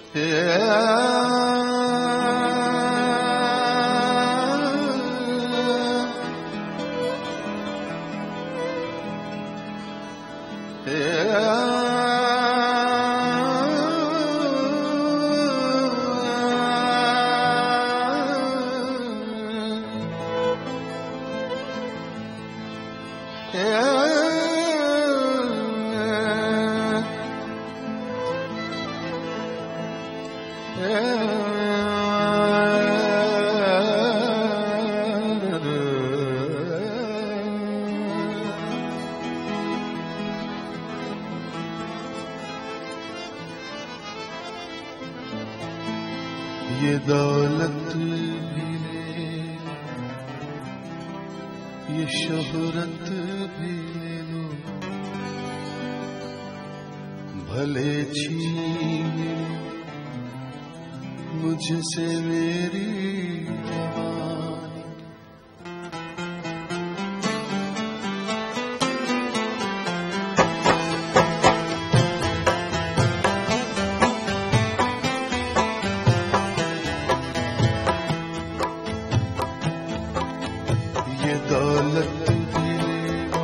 ये दौलत भी ले, ये शोहरत भी ले लो, भले छीने मुझसे मेरी जवानी। ये दौलत भी ले लो,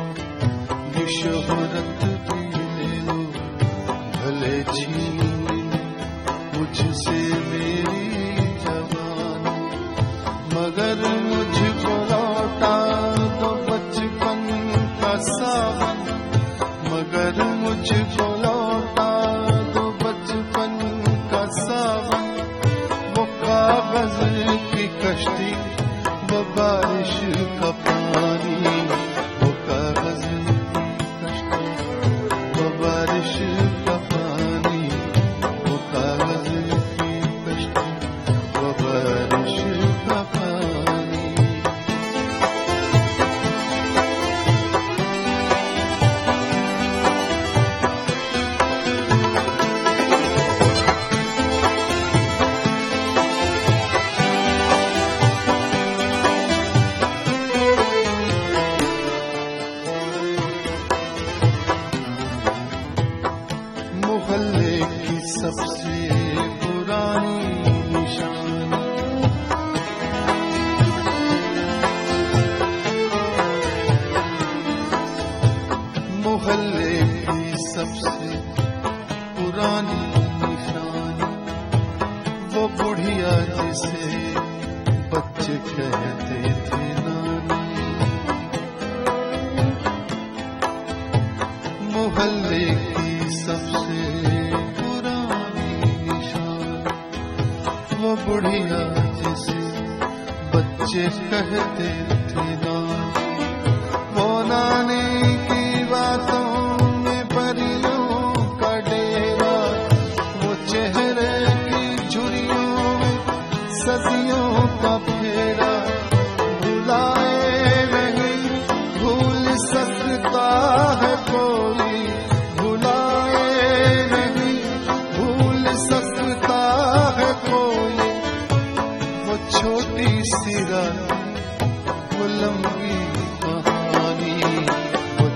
ये शोहरत भी ले लो, भले छीने मुझसे मेरी जवानी, मगर मुझको लौटा दो बचपन का सावन, मगर मुझको लौटा दो बचपन का सावन। वो कागज की कश्ती, वो बारिश का पानी, वो कागज की कश्ती, वो बारिश का पानी, वो कागज की कश्ती, वो बारिश का पानी। मोहल्ले की सबसे पुरानी निशानी, मोहल्ले की सबसे पुरानी निशानी, वो बुढ़िया जिसे बच्चे कहते थे नानी। मोहल्ले की सबसे पुरानी निशानी, वो बुढ़िया जिसे बच्चे कहते थे नानी। वो नानी की बातों में परियों का डेरा, वो चेहरे की झुर्रियों में सदियों का फेरा। भुलाए नहीं भूल सकता है कोई, भुलाए नहीं भूल सकता है कोई। वो छोटी सी रात, वो लंबी कहानी, वो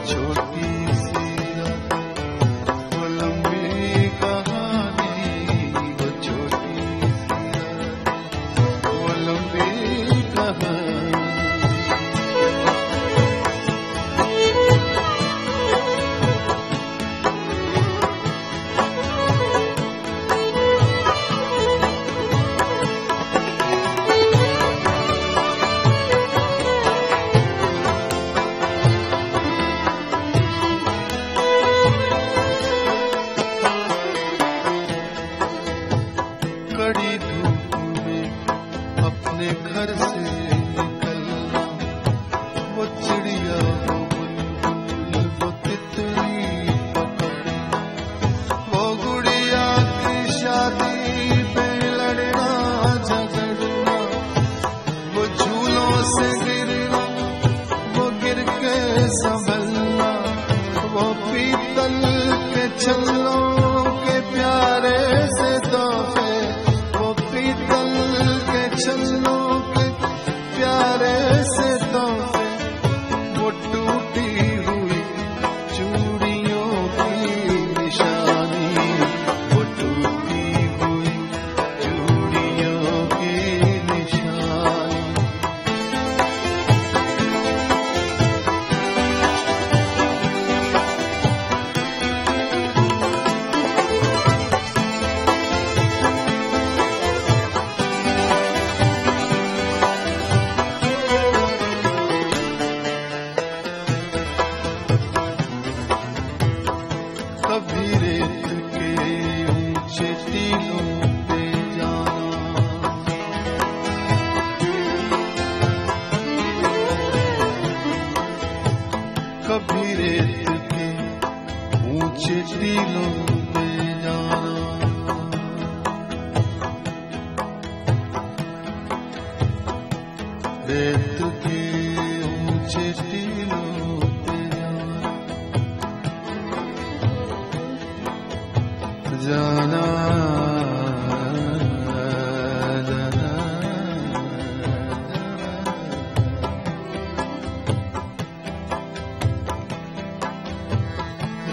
कभी रेत के ऊंचे टीलों पे जाना, रेत के ऊंचे टीलों पे जाना,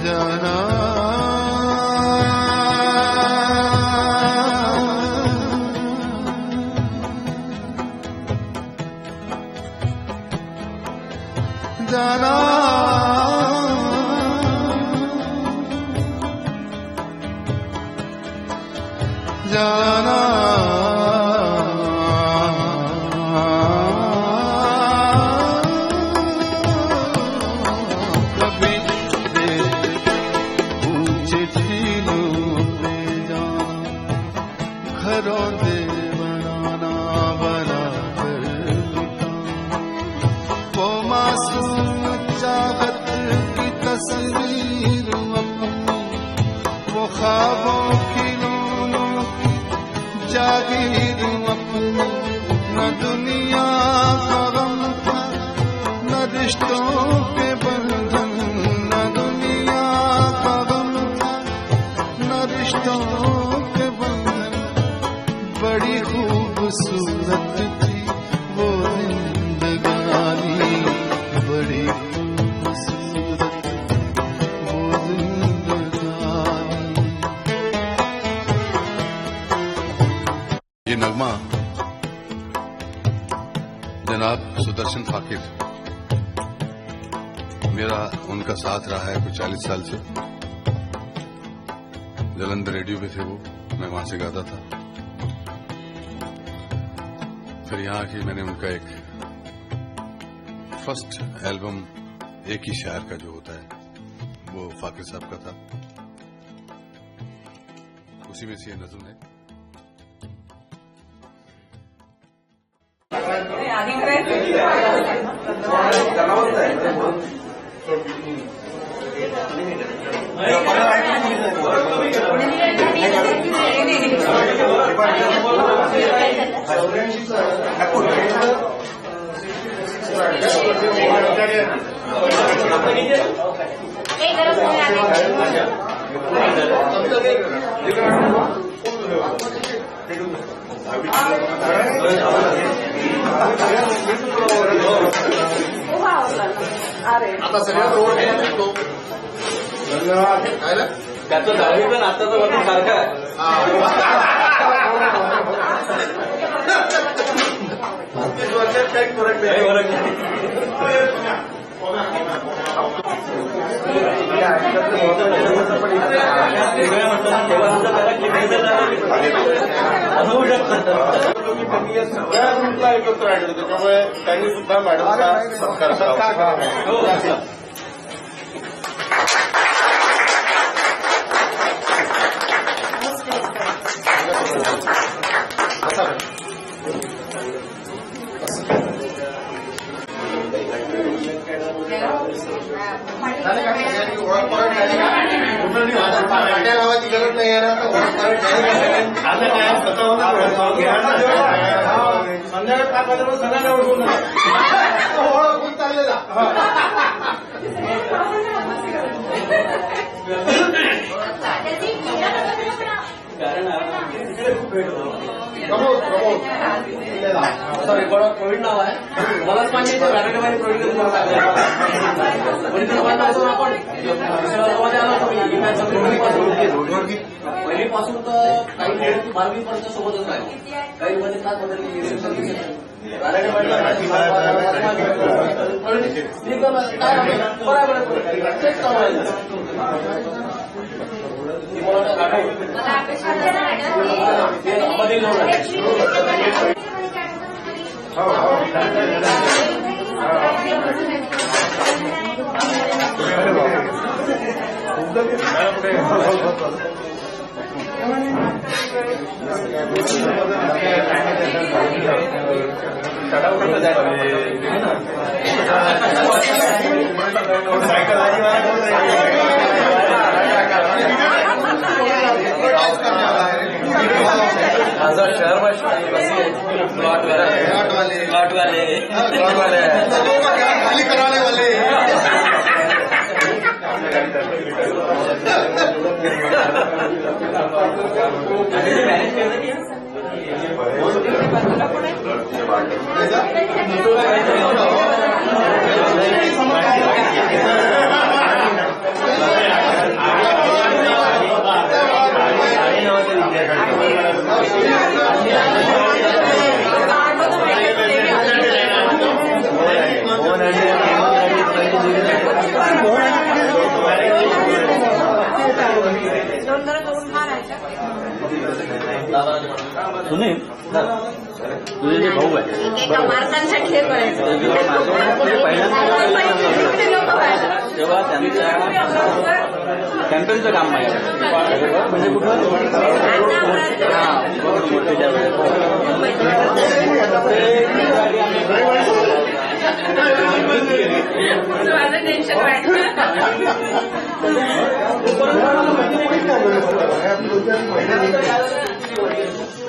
जाना जाना जाना कभी ऊंचे टीलों पे जाना, घरों दे बनाना बराबर लुटाना, वो मासूम चाहत की तस्वीर अपनी, वो ख्वाबों की लोगों की जागीर अपनी, न दुनिया का गम था न रिश्तों के बंधन, न दुनिया का गम था न रिश्तों के बंधन, बड़ी खूबसूरत थी वो जिंदगानी, बड़ी खूबसूरत वो जिंदगानी। ये नगमा जनाब सुदर्शन फाकिर, मेरा उनका साथ रहा है कुछ 40 साल से। जलंधर रेडियो पे थे वो, मैं वहां से गाता था। फिर यहाँ आके मैंने उनका एक फर्स्ट एल्बम एक ही शायर का जो होता है वो फाकिर साहब का था, उसी में से ये नज़्म है। आता सगळ्यात रोड आहे तो त्याचं दहावीचं नात्याचं वर्णन सारखं आहे. वर्षात काही फरक नाही. सगळ्या ग्रुपला एकत्र आणलं, त्याच्यामुळे त्यांनी सुद्धा मॅडमचा सत्कार करावा. लावायची गरज नाही आहे ना, संध्याकाळी 5 वाजेपर्यंत सगळ्यांना ओळखून ओळखून चाललेला. प्रवीण नाव आहे मलाच पाहिजे मॅरेटमध्ये प्रवीण पहिलीपासून तर काही 12वी पर्यंत सोबतच आहे, काही मध्ये 7 बदलली. शहर खाली कराने वाले सुनील तुझे जे भाऊ आहे मार्कांसाठी हे करायचं तेव्हा त्यांच्या कॅम्पेनचं काम आहे म्हणजे कुठं मोठ्याच्या वेळेस माझं टेन्शन वाटतं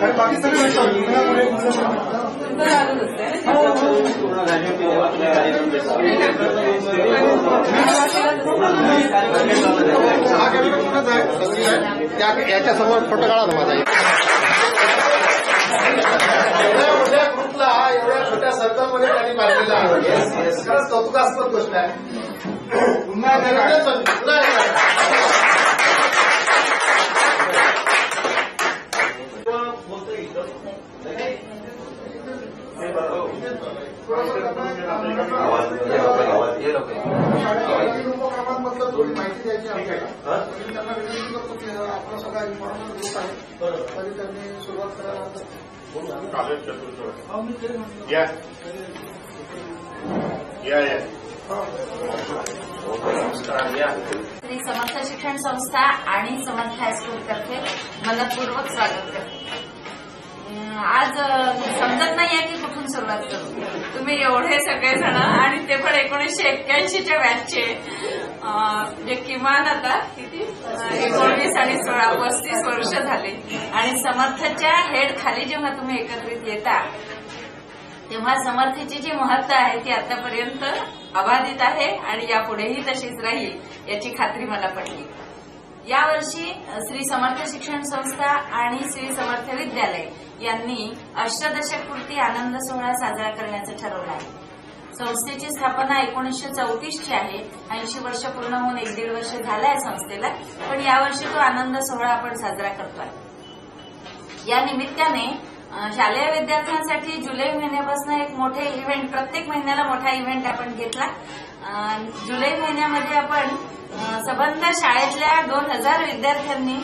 आणि बाकी सगळे याच्यासमोर फोटो काढा माझा. एवढ्या मोठ्या ग्रुपला एवढ्या छोट्या सर्कलमध्ये त्यांनी बांधलेला आहे. खरंच कौतुकास्पद गोष्ट आहे. पुन्हा लोकांमधलं थोडी माहिती द्यायची आपल्याला त्यांना विनंती करतो की आपला सगळा इन्फॉर्मेशन ग्रुप आहे तरी त्यांनी सुरुवात करायला श्री समर्थ शिक्षण संस्था आणि समर्थ हायस्कूल तर्फे मनपूर्वक स्वागत करते. आज समजत नाहीये की कुठून सुरुवात करू. तुम्ही एवढे सगळेजण आणि ते पण 1981च्या बॅचचे जे किमान आता किती 19 आणि 16 35 वर्ष झाले आणि समर्थच्या हेड खाली जेव्हा तुम्ही एकत्रित येता तेव्हा समर्थची जी महत्ता आहे ती आतापर्यंत अबाधित आहे आणि यापुढेही तशीच राहील याची खात्री मला पडली. यावर्षी श्री समर्थ शिक्षण संस्था आणि श्री समर्थ विद्यालय यांनी अष्टदशकपूर्ती आनंद सोहळा साजरा करण्याचं ठरवलं आहे. संस्थेची स्थापना 1934ची आहे. 80 वर्ष पूर्ण होऊन 1-1.5 वर्ष झालंय संस्थेला, पण यावर्षी तो आनंद सोहळा आपण साजरा करतोय. या निमित्ताने शालेय विद्यार्थ्यांसाठी जुलै महिन्यापासून एक मोठे इव्हेंट, प्रत्येक महिन्याला मोठा इव्हेंट आपण घेतला. जुलै महिन्यामध्ये आपण संबंध शाळेतल्या 2000 विद्यार्थ्यांनी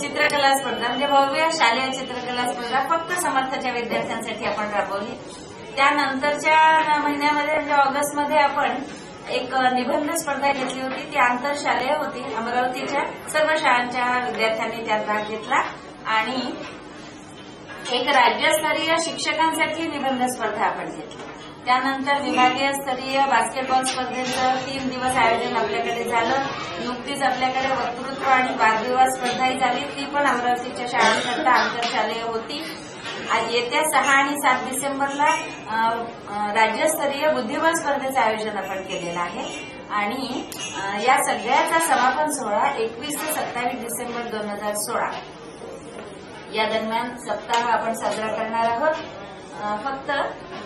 चित्रकला स्पर्धा म्हणजे भव्य शालेय चित्रकला स्पर्धा फक्त समर्थच्या विद्यार्थ्यांसाठी आपण राबवली. त्यानंतरच्या महिन्यामध्ये म्हणजे ऑगस्टमध्ये आपण एक निबंध स्पर्धा घेतली होती. ती आंतरशालेय होती. अमरावतीच्या सर्व शाळांच्या विद्यार्थ्यांनी त्यात भाग घेतला आणि एक राज्यस्तरीय शिक्षकांसाठी निबंध स्पर्धा आपण घेतली. त्यानंतर विभागीय स्तरीय बास्केटबॉल स्पर्धेचं 3 दिवस आयोजन आपल्याकडे झालं. नुकतीच आपल्याकडे वक्तृत्व आणि वादविवाद स्पर्धाही झाली. ती पण अमरावतीच्या शाळांकरता आंतरशालेय होती. आज येत्या 6 आणि 7 डिसेंबरला राज्यस्तरीय बुद्धिबळ स्पर्धेचं आयोजन आपण केलेलं आहे आणि या सगळ्याचा समापन सोहळा 21 ते 27 डिसेंबर 2016 या दरम्यान सप्ताह आपण साजरा करणार आहोत. फक्त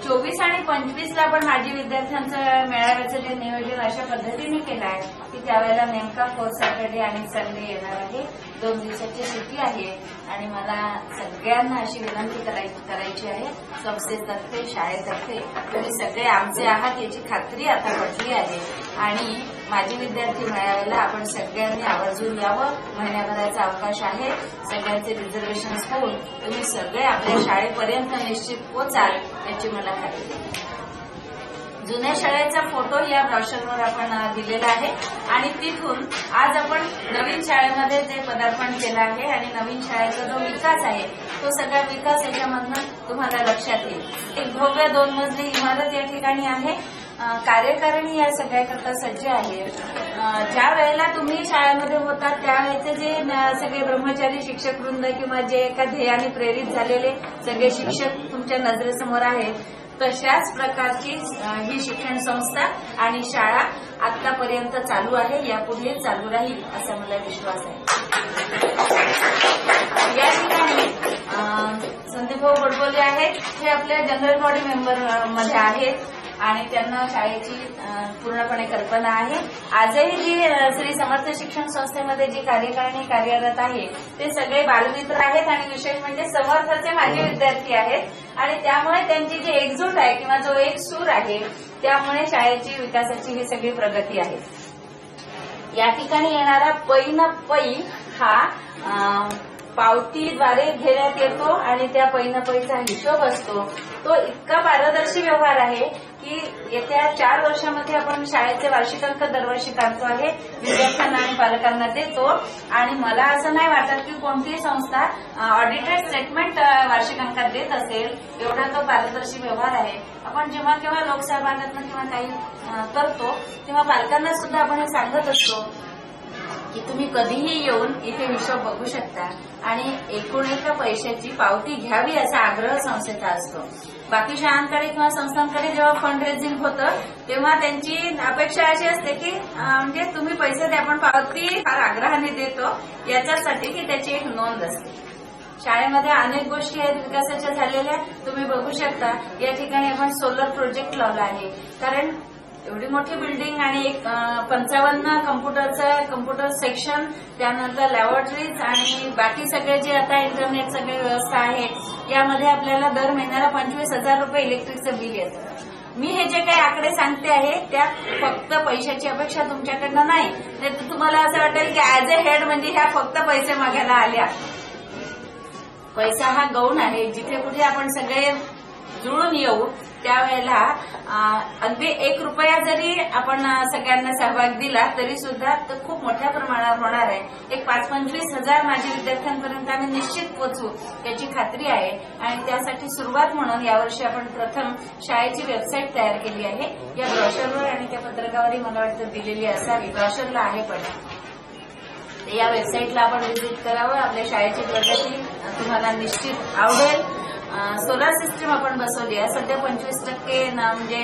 24 आणि 25ला आपण माजी विद्यार्थ्यांचं मेळाव्याचं जे नियोजन अशा पद्धतीने केलं आहे की त्यावेळेला नेमका 4th सॅटर्डे आणि संडे येणार आहे. 2 दिवसाची सुट्टी आहे आणि मला सगळ्यांना अशी विनंती करायची आहे, संस्थेतर्फे शाळेतर्फे तुम्ही सगळे आमचे आहात याची खात्री आता पटली आहे आणि माजी विद्यार्थी मेळाव्याला आपण सगळ्यांनी आवर्जून यावं. महिन्याभराचा अवकाश आहे. सगळ्यांचे रिझर्वेशन्स होऊन तुम्ही सगळे आपल्या शाळेपर्यंत निश्चित पोचाल याची मला खात्री आहे. जुन्या शाळेचा फोटो या ब्रॉशरवर आपण दिलेला आहे आणि तिथून आज आपण नवीन शाळेमध्ये जे पदार्पण केलं आहे आणि नवीन शाळेचा जो विकास आहे तो सगळा विकास याच्यामधनं तुम्हाला लक्षात येईल. एक भव्य 2 मजली इमारत या ठिकाणी आहे. कार्यकारिणी या सगळ्याकरता सज्ज आहे. ज्या वेळेला तुम्ही शाळेमध्ये होता त्यावेळेचे जे सगळे ब्रह्मचारी शिक्षक वृंद किंवा जे एका ध्येयाने प्रेरित झालेले सगळे शिक्षक तुमच्या नजरेसमोर आहेत, तशाच प्रकारची ही शिक्षण संस्था आणि शाळा आतापर्यंत चालू आहे, यापुढे चालू राहील असा मला विश्वास आहे. या ठिकाणी संदीपभाऊ बडबोले आहेत, हे आपल्या जनरल बॉडी मेंबर मध्ये आहेत आणि त्यांना शाळेची पूर्णपणे कल्पना आहे. आजही जी श्री समर्थ शिक्षण संस्थेमध्ये जी कार्यकारिणी कार्यरत आहे ते सगळे बालमित्र आहेत आणि विशेष म्हणजे समर्थाचे माजी विद्यार्थी आहेत आणि त्यामुळे त्यांची जी एकजूट आहे किंवा जो एक सूर आहे त्यामुळे शाळेची विकासाची ही सगळी प्रगती आहे. या ठिकाणी येणारा पै न पै हा पावतीद्वारे घेण्यात येतो आणि त्या पै न पैचा हिशोब असतो. तो इतका पारदर्शी व्यवहार आहे की येत्या 4 वर्षामध्ये आपण शाळेचे वार्षिक अंक दरवर्षी काढतो आहे, विद्यार्थ्यांना आणि पालकांना देतो आणि मला असं नाही वाटत की कोणतीही संस्था ऑडिटेड स्टेटमेंट वार्षिक अंकात देत असेल. एवढा तो पारदर्शी व्यवहार आहे. आपण जेव्हा केव्हा लोकसहभागातून किंवा काही करतो तेव्हा पालकांना सुद्धा आपण हे सांगत असतो की तुम्ही कधीही येऊन इथे हिशोब बघू शकता आणि एकूण एका पैशाची पावती घ्यावी असा आग्रह संस्थेचा असतो. बाकी शाळांकडे किंवा संस्थांकडे जेव्हा फंड रेझिंग होतं तेव्हा त्यांची अपेक्षा अशी असते की म्हणजे तुम्ही पैसे द्या पण पावती फार आग्रहाने देतो याच्यासाठी की त्याची एक नोंद असते. शाळेमध्ये अनेक गोष्टी आहेत विकासाच्या झालेल्या, तुम्ही बघू शकता. या ठिकाणी आपण सोलर प्रोजेक्ट लावला आहे कारण एवढी मोठी बिल्डिंग आणि एक 55 कम्प्युटर सेक्शन, त्यानंतर लॅबोरेटरीज आणि बाकी सगळे जे आता इंटरनेट सगळी व्यवस्था आहे यामध्ये आपल्याला दर महिन्याला 25,000 रुपये इलेक्ट्रिकचं बिल येतं. मी हे जे काही आकडे सांगते आहे त्यात फक्त पैशाची अपेक्षा तुमच्याकडनं नाही, तर तुम्हाला असं वाटेल की ऍज अ हेड म्हणजे ह्या फक्त पैसे मागायला आल्या. पैसा हा गौण आहे. जिथे कुठे आपण सगळे जुळून येऊ त्यावेळेला अगदी 1 रुपया जरी आपण सगळ्यांना सहभाग दिला तरी सुद्धा तर खूप मोठ्या प्रमाणावर होणार आहे. एक 5-25 हजार माजी विद्यार्थ्यांपर्यंत आम्ही निश्चित पोहोचू याची खात्री आहे आणि त्यासाठी सुरुवात म्हणून यावर्षी आपण प्रथम शाळेची वेबसाईट तयार केली आहे. या ब्रॉशरवर आणि त्या पत्रकावरही मला वाटतं दिलेली असावी, ब्रॉशरला आहे पण या वेबसाईटला आपण व्हिजिट करावं. आपल्या शाळेची प्रगती तुम्हाला निश्चित आवडेल. सोलार सिस्टीम आपण बसवली आहे. सध्या 25% म्हणजे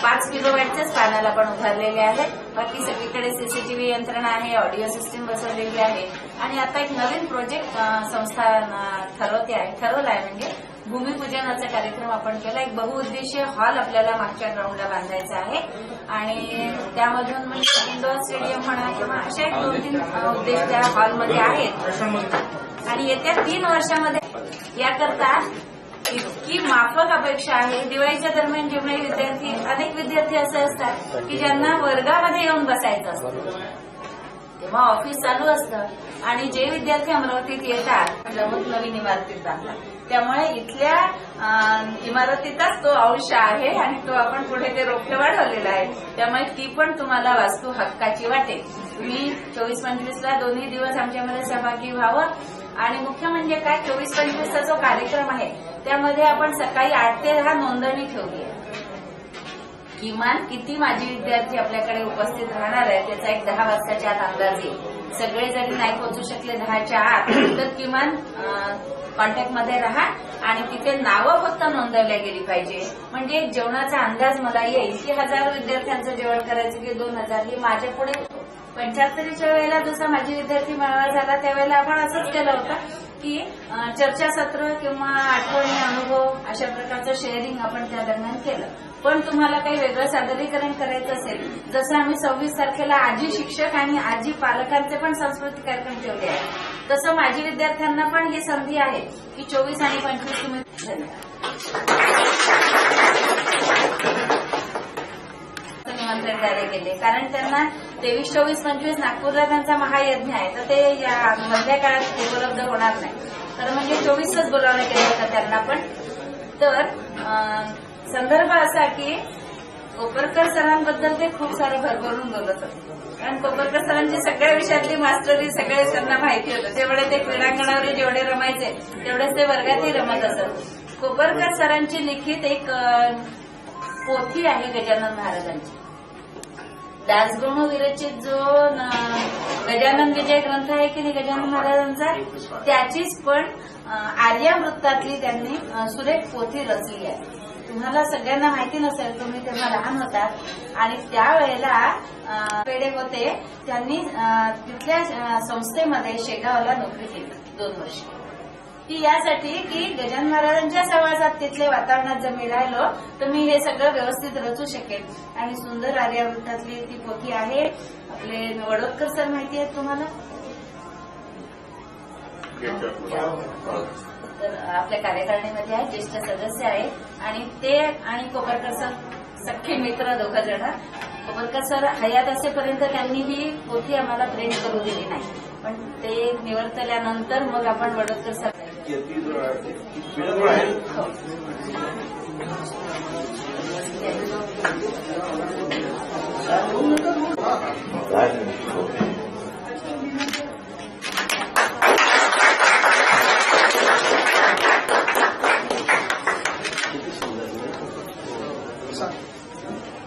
5 किलोवॅटच्याच पॅनल आपण उभारलेले आहेत. बाकी सगळीकडे सीसीटीव्ही यंत्रणा आहे, ऑडिओ सिस्टीम बसवलेली आहे आणि आता एक नवीन प्रोजेक्ट संस्था ठरवला आहे म्हणजे भूमिपूजनाचा कार्यक्रम आपण केला. एक बहुउद्देशीय हॉल आपल्याला मागच्या ग्राउंडला बांधायचा आहे आणि त्यामधून म्हणजे इंडोर स्टेडियम म्हणा किंवा अशा 2-3 उद्देश त्या हॉलमध्ये आहेत आणि येत्या 3 वर्षामध्ये याकरता इतकी माफक अपेक्षा आहे. दिवाळीच्या दरम्यान जेवणारे अनेक विद्यार्थी असे असतात की ज्यांना वर्गामध्ये येऊन बसायचं असतं तेव्हा ऑफिस चालू असतं आणि जे विद्यार्थी अमरावतीत येतात जमून नवीन इमारतीत बांधतात. त्यामुळे इथल्या इमारतीतच तो अंश आहे आणि तो आपण पुढे ते रोखे वाढवलेला आहे. त्यामुळे ती पण तुम्हाला वास्तू हक्काची वाटेल. तुम्ही 24-25ला दोन्ही दिवस आमच्यामध्ये सहभागी व्हावं आणि मुख्य म्हणजे काय 24-25चा जो कार्यक्रम आहे त्यामध्ये आपण सकाळी 8 ते 10 नोंदणी ठेवली आहे. किमान किती माजी विद्यार्थी आपल्याकडे उपस्थित राहणार आहे त्याचा एक 10 वाजताच्या आत अंदाज येईल. सगळे जरी नाही पोहोचू शकले 10च्या आत तर किमान कॉन्टॅक्टमध्ये राहा आणि तिथे नावं फक्त नोंदवल्या गेली पाहिजे. म्हणजे जेवणाचा अंदाज मला येईल की 1000 विद्यार्थ्यांचं जेवण करायचं की 2000. ही माझ्या पुढे 75च्या वेळेला जसा माझी विद्यार्थी मेळावा झाला त्यावेळेला आपण असंच केलं होतं की चर्चासत्र किंवा आठवणी अनुभव अशा प्रकारचं शेअरिंग आपण त्या दरम्यान केलं. पण तुम्हाला काही वेगळं सादरीकरण करायचं असेल जसं आम्ही 26 तारखेला आजी शिक्षक आणि आजी पालकांचे पण सांस्कृतिक कार्यक्रम ठेवले आहेत तसं माझी विद्यार्थ्यांना पण ही संधी आहे की 24 आणि 25 तुम्ही निमंत्रण जारी केले कारण त्यांना 23, 24, 25 नागपूरला त्यांचा महायज्ञ आहे तर ते या मधल्या काळात उपलब्ध होणार नाही. तर म्हणजे 24च बोलावणं केलं होतं त्यांना पण. तर संदर्भ असा की कोपरकर सरांबद्दल ते खूप सारं भरभरून बोलत होते कारण कोपरकर सरांची सगळ्या विषयातली मास्टरी सगळे त्यांना माहिती होतं. जेवढे ते क्रीडांगणावर जेवढे रमायचे तेवढेच ते वर्गातही रमत असत. कोपरकर सरांची लिखित एक पोथी आहे गजानन महाराजांची. दासगणू विरचित जो गजानन विजय ग्रंथ आहे की नाही गजानन महाराजांचा, त्याचीच पण आर्यावृत्तातली त्यांनी सुरेख पोथी रचली आहे. तुम्हाला सगळ्यांना माहिती नसेल, तुम्ही तेव्हा लहान होतात आणि त्यावेळेला पेढे होते, त्यांनी तिथल्या संस्थेमध्ये शेगावला नोकरी केली 2 वर्ष. की यासाठी की गजानन महाराजांच्या सहवासात तिथल्या वातावरणात जर मी राहिलो तर मी हे सगळं व्यवस्थित रचू शकेल. आणि सुंदर आर्यावृत्तातली ती पोथी आहे. आपले वडोदकर सर माहिती आहेत तुम्हाला, तर आपल्या कार्यकारिणीमध्ये आहेत, ज्येष्ठ सदस्य आहेत. आणि ते आणि कोपरकर सर सख्खे मित्र 2 जण. कोपरकर सर हयात असेपर्यंत त्यांनी ही पोथी आम्हाला प्रिंट करू दिली नाही, पण ते निवर्तल्यानंतर मग आपण वडोदकर सर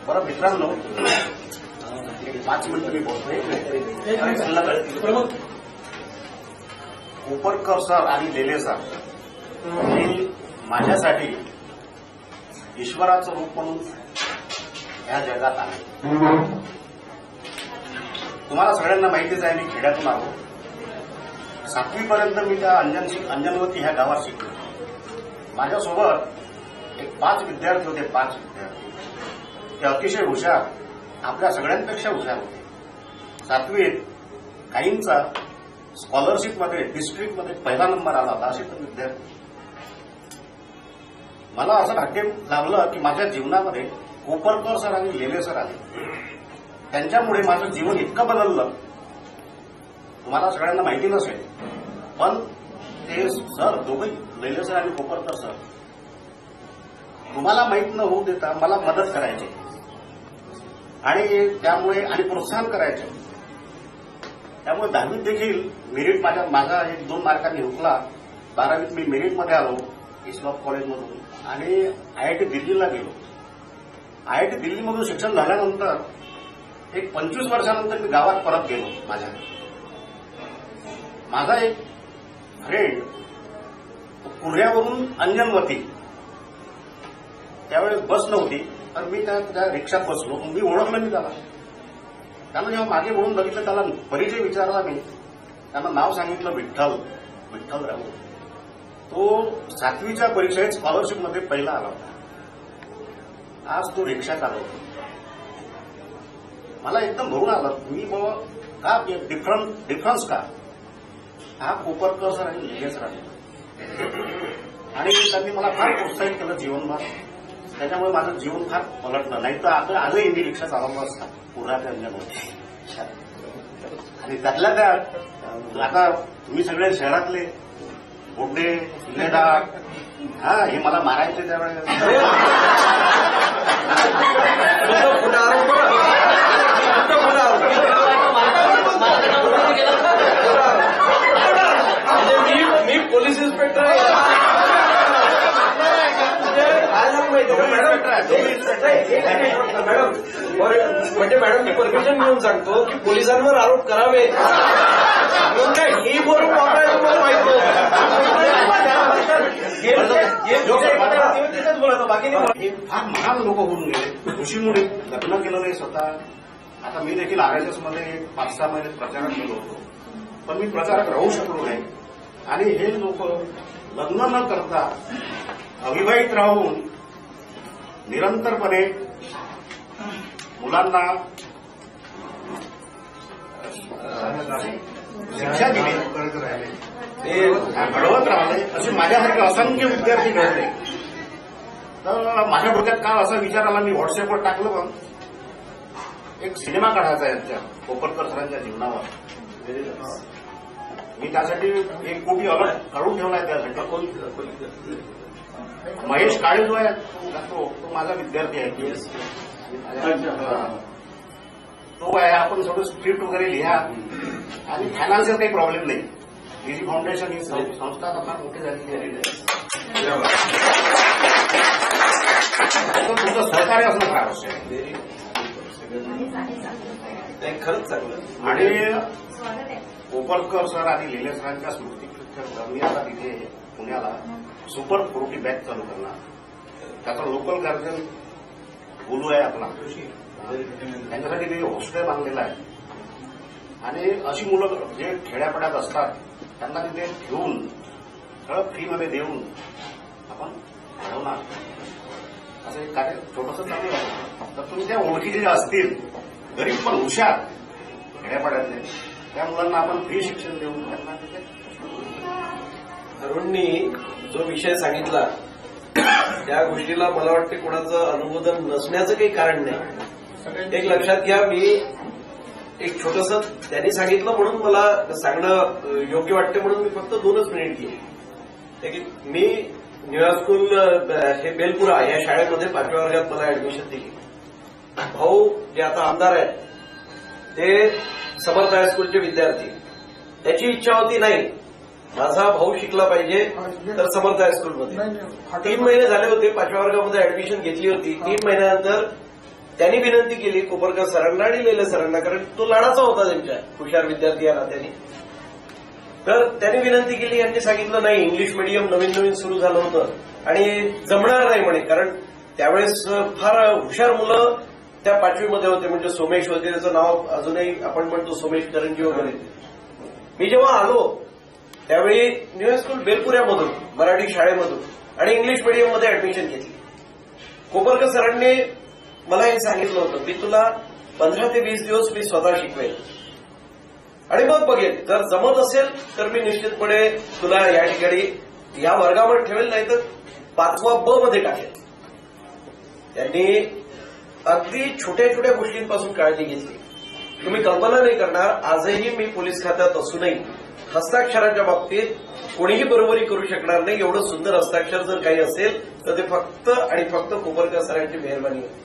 बरं मित्रांनो, 5 मिनिटं मी बोलतोय. कोपरकर सर आणि लेले सर हे माझ्यासाठी ईश्वराचं रूप म्हणून या जगात आले. तुम्हाला सगळ्यांना माहितीच आहे, मी खेड्यातून आलो. 7वी पर्यंत मी त्या अंजनवती ह्या गावात शिकलो. माझ्यासोबत एक 5 विद्यार्थी होते. 5 विद्यार्थी ते अतिशय हुशार, आपल्या सगळ्यांपेक्षा हुशार होते. 7वीत काहींचा स्कॉलरशिपमध्ये डिस्ट्रिक्टमध्ये पहिला नंबर आला होता. असे तर विद्यार्थी. मला असं भाग्य लाभलं की माझ्या जीवनामध्ये कोपरकर सर आणि लेले सर आले. त्यांच्यामुळे माझं जीवन इतकं बदललं, तुम्हाला सगळ्यांना माहिती नसेल, पण ते सर दोघे, लेले सर आणि कोपरकर सर, तुम्हाला माहित न होऊ देता मला मदत करायची आणि त्यामुळे आणि प्रोत्साहन करायचे. त्यामुळे 10वीत देखील मेरिट माझा 1-2 मार्कांनी हुकला. 12वीत मी मेरिटमध्ये आलो इस्लाम कॉलेजमधून आणि IIT दिल्लीला गेलो. IIT दिल्लीमधून शिक्षण झाल्यानंतर एक 25 वर्षानंतर मी गावात परत गेलो. माझा एक फ्रेंड पुण्यावरून अंजनवती, त्यावेळेस बस नव्हती, तर मी त्या रिक्षात बसलो. मी ओळखलं मी त्याला. त्यानं जेव्हा मागे वळून बघितलं, त्याला परिचय विचारला मी. त्यानं नाव सांगितलं विठ्ठल राव. तो 7वीच्या परीक्षेत स्कॉलरशिपमध्ये पहिला आला होता. आज तो रिक्षा चालवतो. मला एकदम भरून आलं. मी का डिफरन्स का? हा कोपरकर सर आणि लेले सर आणि त्यांनी मला फार प्रोत्साहित केलं जीवनभर. त्याच्यामुळे माझं जीवन फार पलटलं. नाही तर आजही मी रिक्षा चालवलं असता पुराच्या अंजनमध्ये. आणि त्यातल्या त्यात आता तुम्ही सगळे शहरातले बोडे जिल्हेदार, हे मला मारायचे त्यावेळेस. मी पोलीस इन्स्पेक्टर म्हणजे मॅडम मी परमिशन घेऊन सांगतो की पोलिसांवर आरोप करावे ही बोलून वापरायला मला माहित हे फार महान लोक होऊन गेले. ऋषीमुळे लग्न केलं नाही स्वतः. आता मी देखील RSS मध्ये 5-6 महिने प्रचारक केलो होतो, पण मी प्रचारक राहू शकलो नाही. आणि हे लोक लग्न न करता अविवाहित राहून निरंतरपणे मुलांना शिक्षा दिली, घडवत राहिले. असे माझ्यासारखे असंख्य विद्यार्थी घडले. तर माझ्या डोक्यात काल असा विचार आला, मी व्हॉट्सअपवर टाकलं, पण एक सिनेमा काढायचा यांच्या कोपरकर सरांच्या जीवनावर. मी त्यासाठी 1 कोटी अलग काढून ठेवलाय. त्यासाठी महेश काळे जो आहे तो माझा विद्यार्थी आहे. तो आहे, आपण थोडं स्क्रिप्ट वगैरे लिहा आणि फायनान्शियल काही प्रॉब्लेम नाही. डीजी फाउंडेशन ही संस्था फार मोठी झालेली आहे. तुमचं सहकार्य असणं फार आवश्यक आहे. खरंच चांगलं. आणि कोपरकर सर आणि लिले सरांच्या स्मृतीप्रीत्यर्थ मी आता तिथे पुण्याला सुपर फ्रुटी बॅग चालू करणार. त्याचा लोकल गार्जन बोलू आहे आपला, त्यांच्यासाठी मी हॉस्टेल बांधलेलं आहे. आणि अशी मुलं जे खेड्यापाड्यात असतात त्यांना तिथे घेऊन सगळं फ्रीमध्ये देऊन आपण घडवणार असं एक कार्य छोटंसं चालू आहे. तर तुम्ही त्या ओळखीचे जे असतील गरीब पण हुशार खेड्यापाड्यातले त्या मुलांना आपण फ्री शिक्षण देऊन त्यांना तिथे. तरुणनी जो विषय सांगितला त्या गोष्टीला मला वाटते कोणाचं अनुमोदन नसण्याचं काही कारण नाही. एक लक्षात घ्या, मी एक छोटंसं त्यांनी सांगितलं म्हणून मला सांगणं योग्य वाटते म्हणून मी फक्त 2 मिनिट घेतली. मी न्यूयॉर्क स्कूल हे बेलपुरा या शाळेमध्ये 5व्या वर्गात मला ऍडमिशन दिली. भाऊ जे आता आमदार आहेत ते समर्थ हायस्कूलचे विद्यार्थी. त्याची इच्छा होती नाही माझा भाऊ शिकला पाहिजे तर समर्थ हायस्कूलमध्ये. 3 महिने झाले होते 5व्या वर्गामध्ये ऍडमिशन घेतली होती. 3 महिन्यानंतर त्यांनी विनंती केली कोपरकर सरांना आणि लेले सरांना, कारण तो लाडाचा होता त्यांच्या हुशार विद्यार्थी या नात्याने. तर त्यांनी विनंती केली, यांनी सांगितलं नाही इंग्लिश मिडियम नवीन सुरू झालं होतं आणि जमणार नाही म्हणे, कारण त्यावेळेस फार हुशार मुलं त्या 5वीमध्ये होते. म्हणजे सोमेश होते, त्याचं नाव अजूनही आपण म्हणतो सोमेश करंजी वगैरे. मी जेव्हा आलो त्यावेळी न्यूयॉर्क स्कूल बेलपुऱ्यामधून मराठी शाळेमधून आणि इंग्लिश मिडियममध्ये ऍडमिशन घेतली. कोपरकर सरांनी मला हे सांगितलं होतं की तुला 15 ते 20 दिवस मी स्वतः शिकवेल आणि मग बघेल जर जमत असेल तर मी निश्चितपणे तुला या ठिकाणी या वर्गावर ठेवेल, नाही तर 5वा ब मध्ये टाकेल. त्यांनी अगदी छोट्या छोट्या गोष्टींपासून काळजी घेतली. तुम्ही कल्पना नाही करणार, आजही मी पोलीस खात्यात असूनही हस्ताक्षराच्या बाबतीत कोणीही बरोबरी करू शकणार नाही. एवढं सुंदर हस्ताक्षर जर काही असेल तर ते फक्त आणि फक्त कोपरकर सरांची मेहरबानी आहे.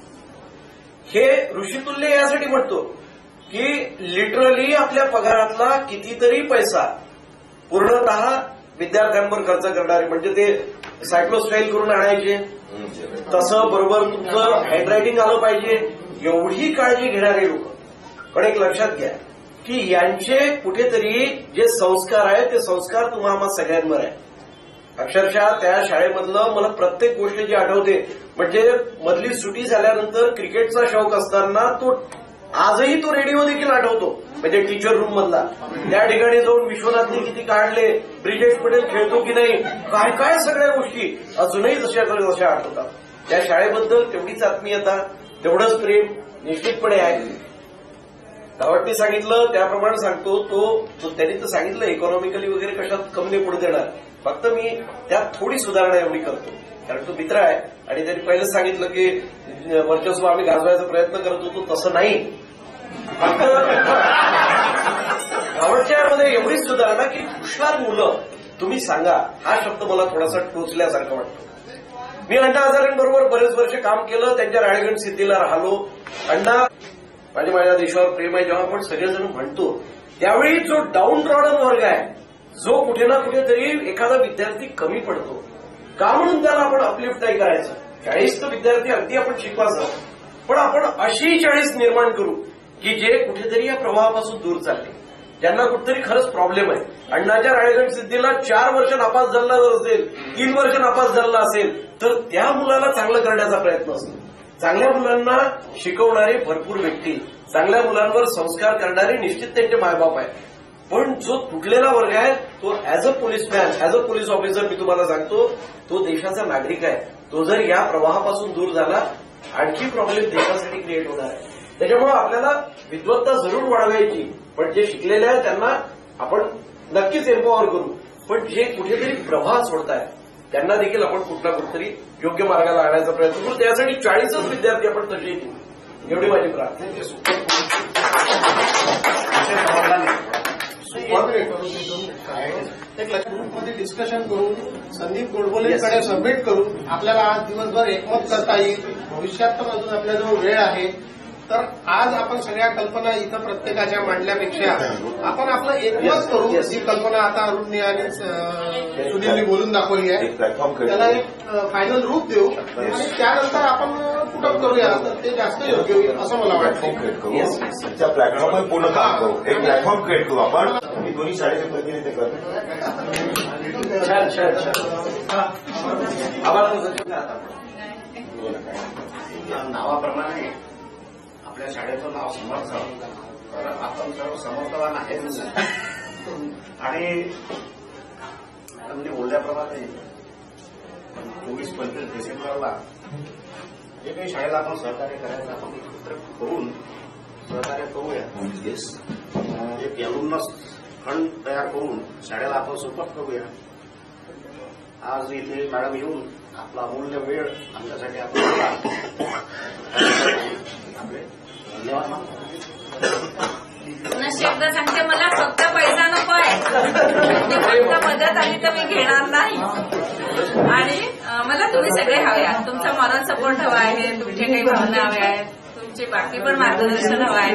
हे ऋषितुल्य यासाठी म्हणतो की लिटरली आपल्या पगारातला कितीतरी पैसा पूर्णतः विद्यार्थ्यांवर खर्च करणारे, म्हणजे ते सायक्लोस्टाईल करून आणायचे, तसं बरोबर तुमचं हँडरायटिंग आलं पाहिजे, एवढी काळजी घेणारे लोक. पण एक लक्षात घ्या की यांचे कुठेतरी जे संस्कार आहेत ते संस्कार तुम्हाला सगळ्यांवर आहे. अक्षरशः त्या शाळेमधलं मला प्रत्येक गोष्ट जी आठवते, म्हणजे मधली सुटी झाल्यानंतर क्रिकेटचा शौक असताना तो आजही तो रेडिओ देखील आठवतो, म्हणजे टीचर रूम मधला. त्या ठिकाणी जाऊन विश्वनाथने किती काढले, ब्रिजेश पटेल खेळतो की नाही, काय काय सगळ्या गोष्टी अजूनही जशा आठवतात. त्या शाळेबद्दल तेवढीच आत्मीयता, तेवढंच प्रेम निश्चितपणे आहे. दावटने सांगितलं त्याप्रमाणे सांगतो, तो त्यांनी तर सांगितलं इकॉनॉमिकली वगैरे कशात कमी नाही पडू देणार, फक्त मी त्यात थोडी सुधारणा एवढी करतो, कारण तो मित्र आहे. आणि त्यांनी पहिलेच सांगितलं की वर्चस्व आम्ही गाजवायचा प्रयत्न करत होतो, तसं नाही. फक्त दावटच्यामध्ये एवढीच सुधारणा की हुशार मुलं तुम्ही सांगा, हा शब्द मला थोडासा टोचल्यासारखं वाटतो. मी अण्णा हजारेंबरोबर बरेच वर्ष काम केलं, त्यांच्या राळेगण सिद्धीला राहिलो. अण्णा माझ्या देशावर प्रेम आहे जेव्हा आपण सगळेजण म्हणतो, त्यावेळी जो डाऊन ट्रॉडन वर्ग आहे, जो कुठे ना कुठेतरी एखादा विद्यार्थी कमी पडतो, का म्हणून त्याला आपण अपलिफ्ट नाही करायचं. 40 विद्यार्थी अगदी आपण शिकवायचं, पण आपण अशी 40 निर्माण करू की जे कुठेतरी या प्रवाहापासून दूर चालले, ज्यांना कुठेतरी खरंच प्रॉब्लेम आहे. अण्णाच्या राळेगण सिद्धीला 4 वर्ष नापास झाला असेल, 3 वर्ष नापास झाला असेल, तर त्या मुलाला चांगलं करण्याचा प्रयत्न असतो. चांगल्या मुलांना शिकवणारे भरपूर व्यक्ती, चांगल्या मुलांवर संस्कार करणारे निश्चित त्यांचे मायबाप आहेत. पण जो तुटलेला वर्ग आहे तो as a policeman, as a police officer मी तुम्हाला सांगतो, तो देशाचा नागरिक आहे. तो जर या प्रवाहापासून दूर झाला, आणखी प्रॉब्लेम देशासाठी क्रिएट होणार आहे. त्याच्यामुळे आपल्याला विद्वत्ता जरूर वाढवायची, पण जे शिकलेले आहेत त्यांना आपण नक्कीच एम्पॉवर करू. पण जे कुठेतरी प्रवाह सोडतायत त्यांना देखील आपण कुठला कुठेतरी योग्य मार्गाला आणायचा प्रयत्न करू. त्यासाठी 40 विद्यार्थी आपण तसे येतील, एवढी माझी प्रार्थना. एक ग्रुपमध्ये डिस्कशन करून संदीप गोडबोलेंकडे सबमिट करून आपल्याला आज दिवसभर एकमत करता येईल. भविष्यात पण अजून आपल्याजवळ वेळ आहे, तर आज आपण सगळ्या कल्पना इथं प्रत्येकाच्या मांडल्यापेक्षा आपण आपलं एकमत करू. जी कल्पना आता अरुणने आणि सुनीलने बोलून दाखवली आहे त्याला एक फायनल रूप देऊ आणि त्यानंतर आपण पुटअप करूया. तर ते जास्त योग्य होईल असं मला वाटतं. त्या प्लॅटफॉर्मवर पूर्ण काम करू. एक प्लॅटफॉर्म क्रिएट करू आपण. मी दोन्ही शाळेचे प्रतिनिधी करतो. नावाप्रमाणे आपल्या शाळेचं नाव समर्थ, तर आपण सर्व समर्थवान आहेच. आणि मी बोलल्याप्रमाणे 24-25 डिसेंबरला जे काही शाळेला आपण सहकार्य करायचं आपण एकत्र करून सहकार्य करूया. एक यालूनच फंड तयार करून शाळेला आपण सुपरत करूया. आज इथे मॅडम येऊन आपला अमूल्य वेळ आमच्यासाठी आपण धन्यवाद. पुन्हा शब्द सांगते, मला फक्त पैसा नको आहे. फक्त मदत आली तर मी घेणार नाही. आणि मला तुम्ही सगळे हवे आहात. तुमचा मॉरल सपोर्ट हवा आहे, तुमचे काही भावना हवे आहेत, तुमचे बाकी पण मार्गदर्शन हवं आहे.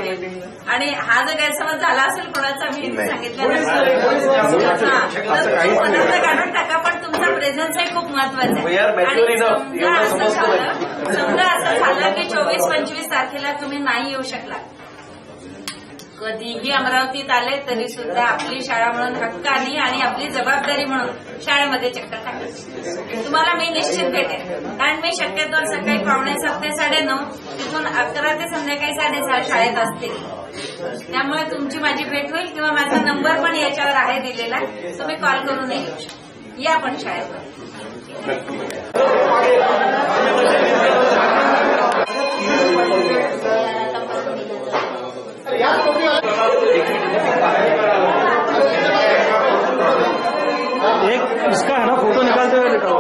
आणि हा जर गैरसमज झाला असेल कोणाचा, मी सांगितलं मनातलं काढून टाका. पण तुमचा प्रेझेन्सही खूप महत्वाचा आहे. समजा असं झालं की 24-25 तारखेला तुम्ही नाही येऊ शकला, कधीही अमरावतीत आले तरी सुद्धा आपली शाळा म्हणून हक्कानी आणि आपली जबाबदारी म्हणून शाळेमध्ये चक्कर टाका. तुम्हाला मी निश्चित भेटेन. कारण मी शक्यतो सकाळी 7:45 ते 9:30 तिथून 11 ते संध्याकाळी 6:30 शाळेत असते. त्यामुळे तुमची माझी भेट होईल किंवा माझा नंबर पण याच्यावर आहे दिलेला, तुम्ही कॉल करून येऊ शकता. या पण शाळेवर. एक इसका है ना फोटो निकालते हुए निकालो.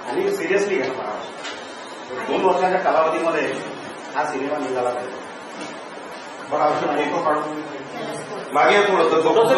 आणि सिरियसली घ्या. 2 वर्षाच्या कालावधीमध्ये हा सिनेमा निघाला पाहिजे. पण अजून एक काढून मागे थोडं आधी फोटो सरळ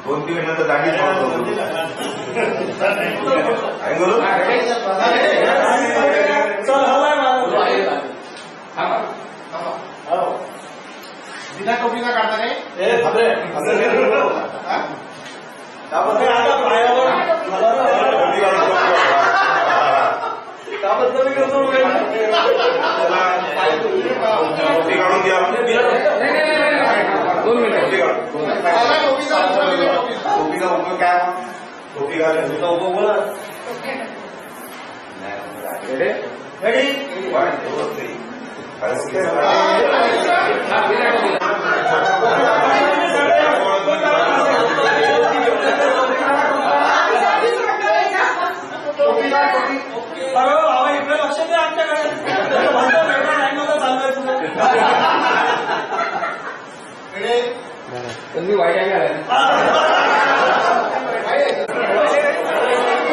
2-3 मिनिटं दाढी बिना टोपीचा काढता नाही. टोपीचा उपयोग काय? टोपी घालायचा उपयोग बोला.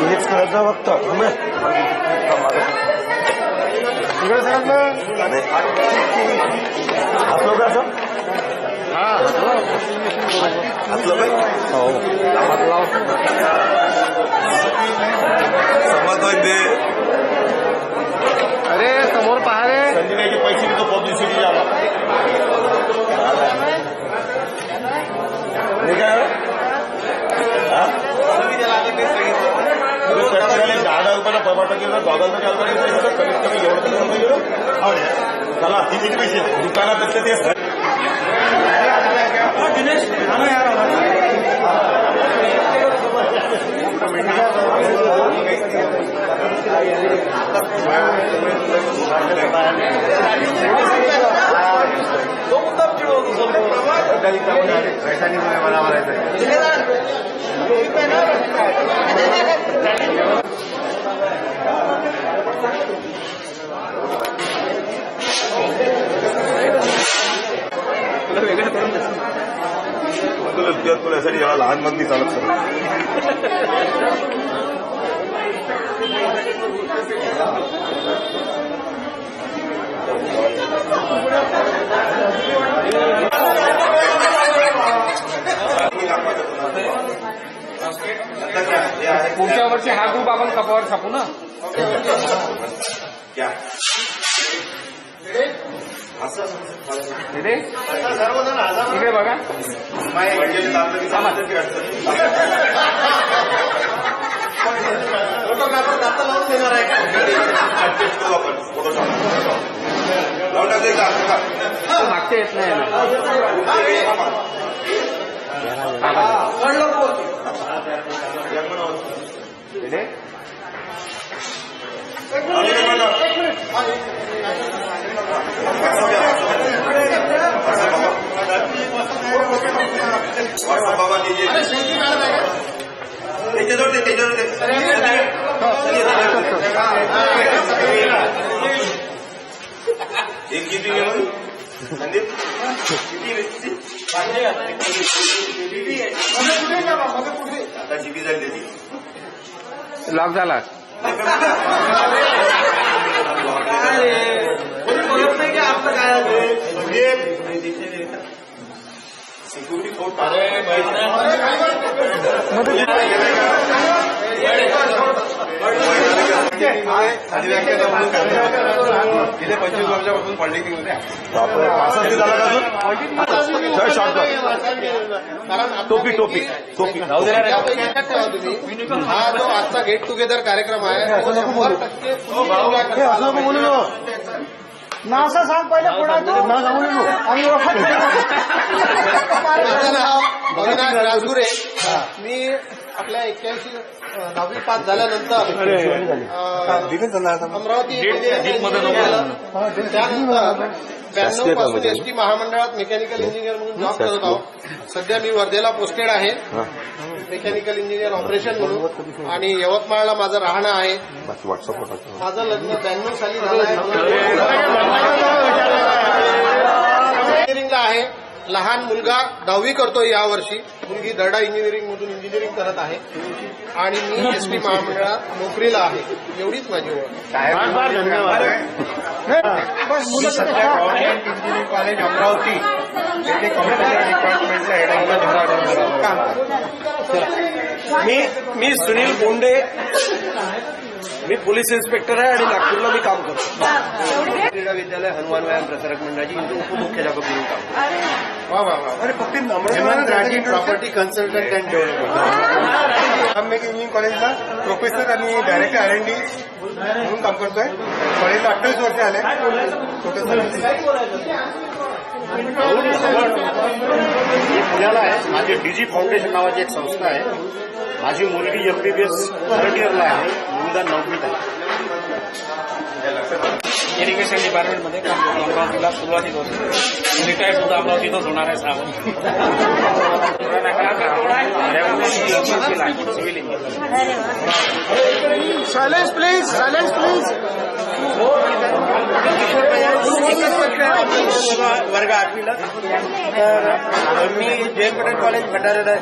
हेच कळतं फक्त इकडे सर आपलं कसं अरे समोर पहा रे संजयचे पैसे तो पब्लिसिटी झाला ₹10,000 प्रभाटक दोघांना कमीत कमी एवढं चला किती पैसे दुकानापेक्षा ते मला म्हणायचं तुला यासाठी जेव्हा लहान मंदी चालत पुढच्या वर्षी हा ग्रुप आपण कपावर छापू ना इकडे बघा फोटोग्राफर जास्त लावून देणार आहे मागच्या येत नाही बाबा एक किती संदीप आता जीबी झाली त्याची लॉक झाला सिक्युरिटी कोर्ट गेले 25 वर्षापासून पॉलिटेक्निक टोपी टोपी टोपी हा जो आजचा गेट टुगेदर कार्यक्रम आहे ना असं सांग पहिले कोणाचं आम्ही ओळखत माझं नाव अविनाश राजगुरे मी आपल्या 81 पास झाल्यानंतर अमरावती त्यानंतर 92 पासून एसटी महामंडळात मेकॅनिकल इंजिनियर म्हणून जॉब करत आहोत. सध्या मी वर्धेला पोस्टेड आहे मेकॅनिकल इंजिनियर ऑपरेशन म्हणून आणि यवतमाळला माझं राहणं आहे. माझं लग्न 92 साली झालं आहे. इंजिनिअरिंगला आहे. लहान मुलगा 10वी करतोय यावर्षी. मुलगी दर्डा इंजिनिअरिंग मधून इंजिनिअरिंग करत आहे आणि मी एसटी महामंडळात नोकरीला आहे. एवढीच माझी ओळख. सध्या गव्हर्नमेंट इंजिनिअरिंग कॉलेज अमरावती येथे कॉम्प्युटर डिपार्टमेंटला काम करतो. मी सुनील बोंडे, मी पोलीस इन्स्पेक्टर आहे आणि नागपूरला मी काम करतो. क्रीडा विद्यालय हनुमान व्यायाम प्रसारक मंडळाची उपमुख्याध्यापक म्हणून काम करतो. अरे फक्त Rathi property consultant and development make engineering कॉलेजला प्रोफेसर आणि डायरेक्टर R&D म्हणून काम करतोय. कॉलेजला 28 वर्ष आले. मी पुण्याला आहे. माझी डीजी फाउंडेशन नावाची एक संस्था आहे. माझी मुलगी MBBS थर्ड इयरला आहे. मुलगा 9वीत आहे. इरिगेशन डिपार्टमेंटमध्ये काम करतो. अमरावतीला सुरुवातीपासून रिटायर्ड सुद्धा अमरावतीतच होणार आहे. सिव्हिल आहे civil engineer. Silence please, silence please. वर्ग 8वीला तर मी जैन पटेल कॉलेज भंडारा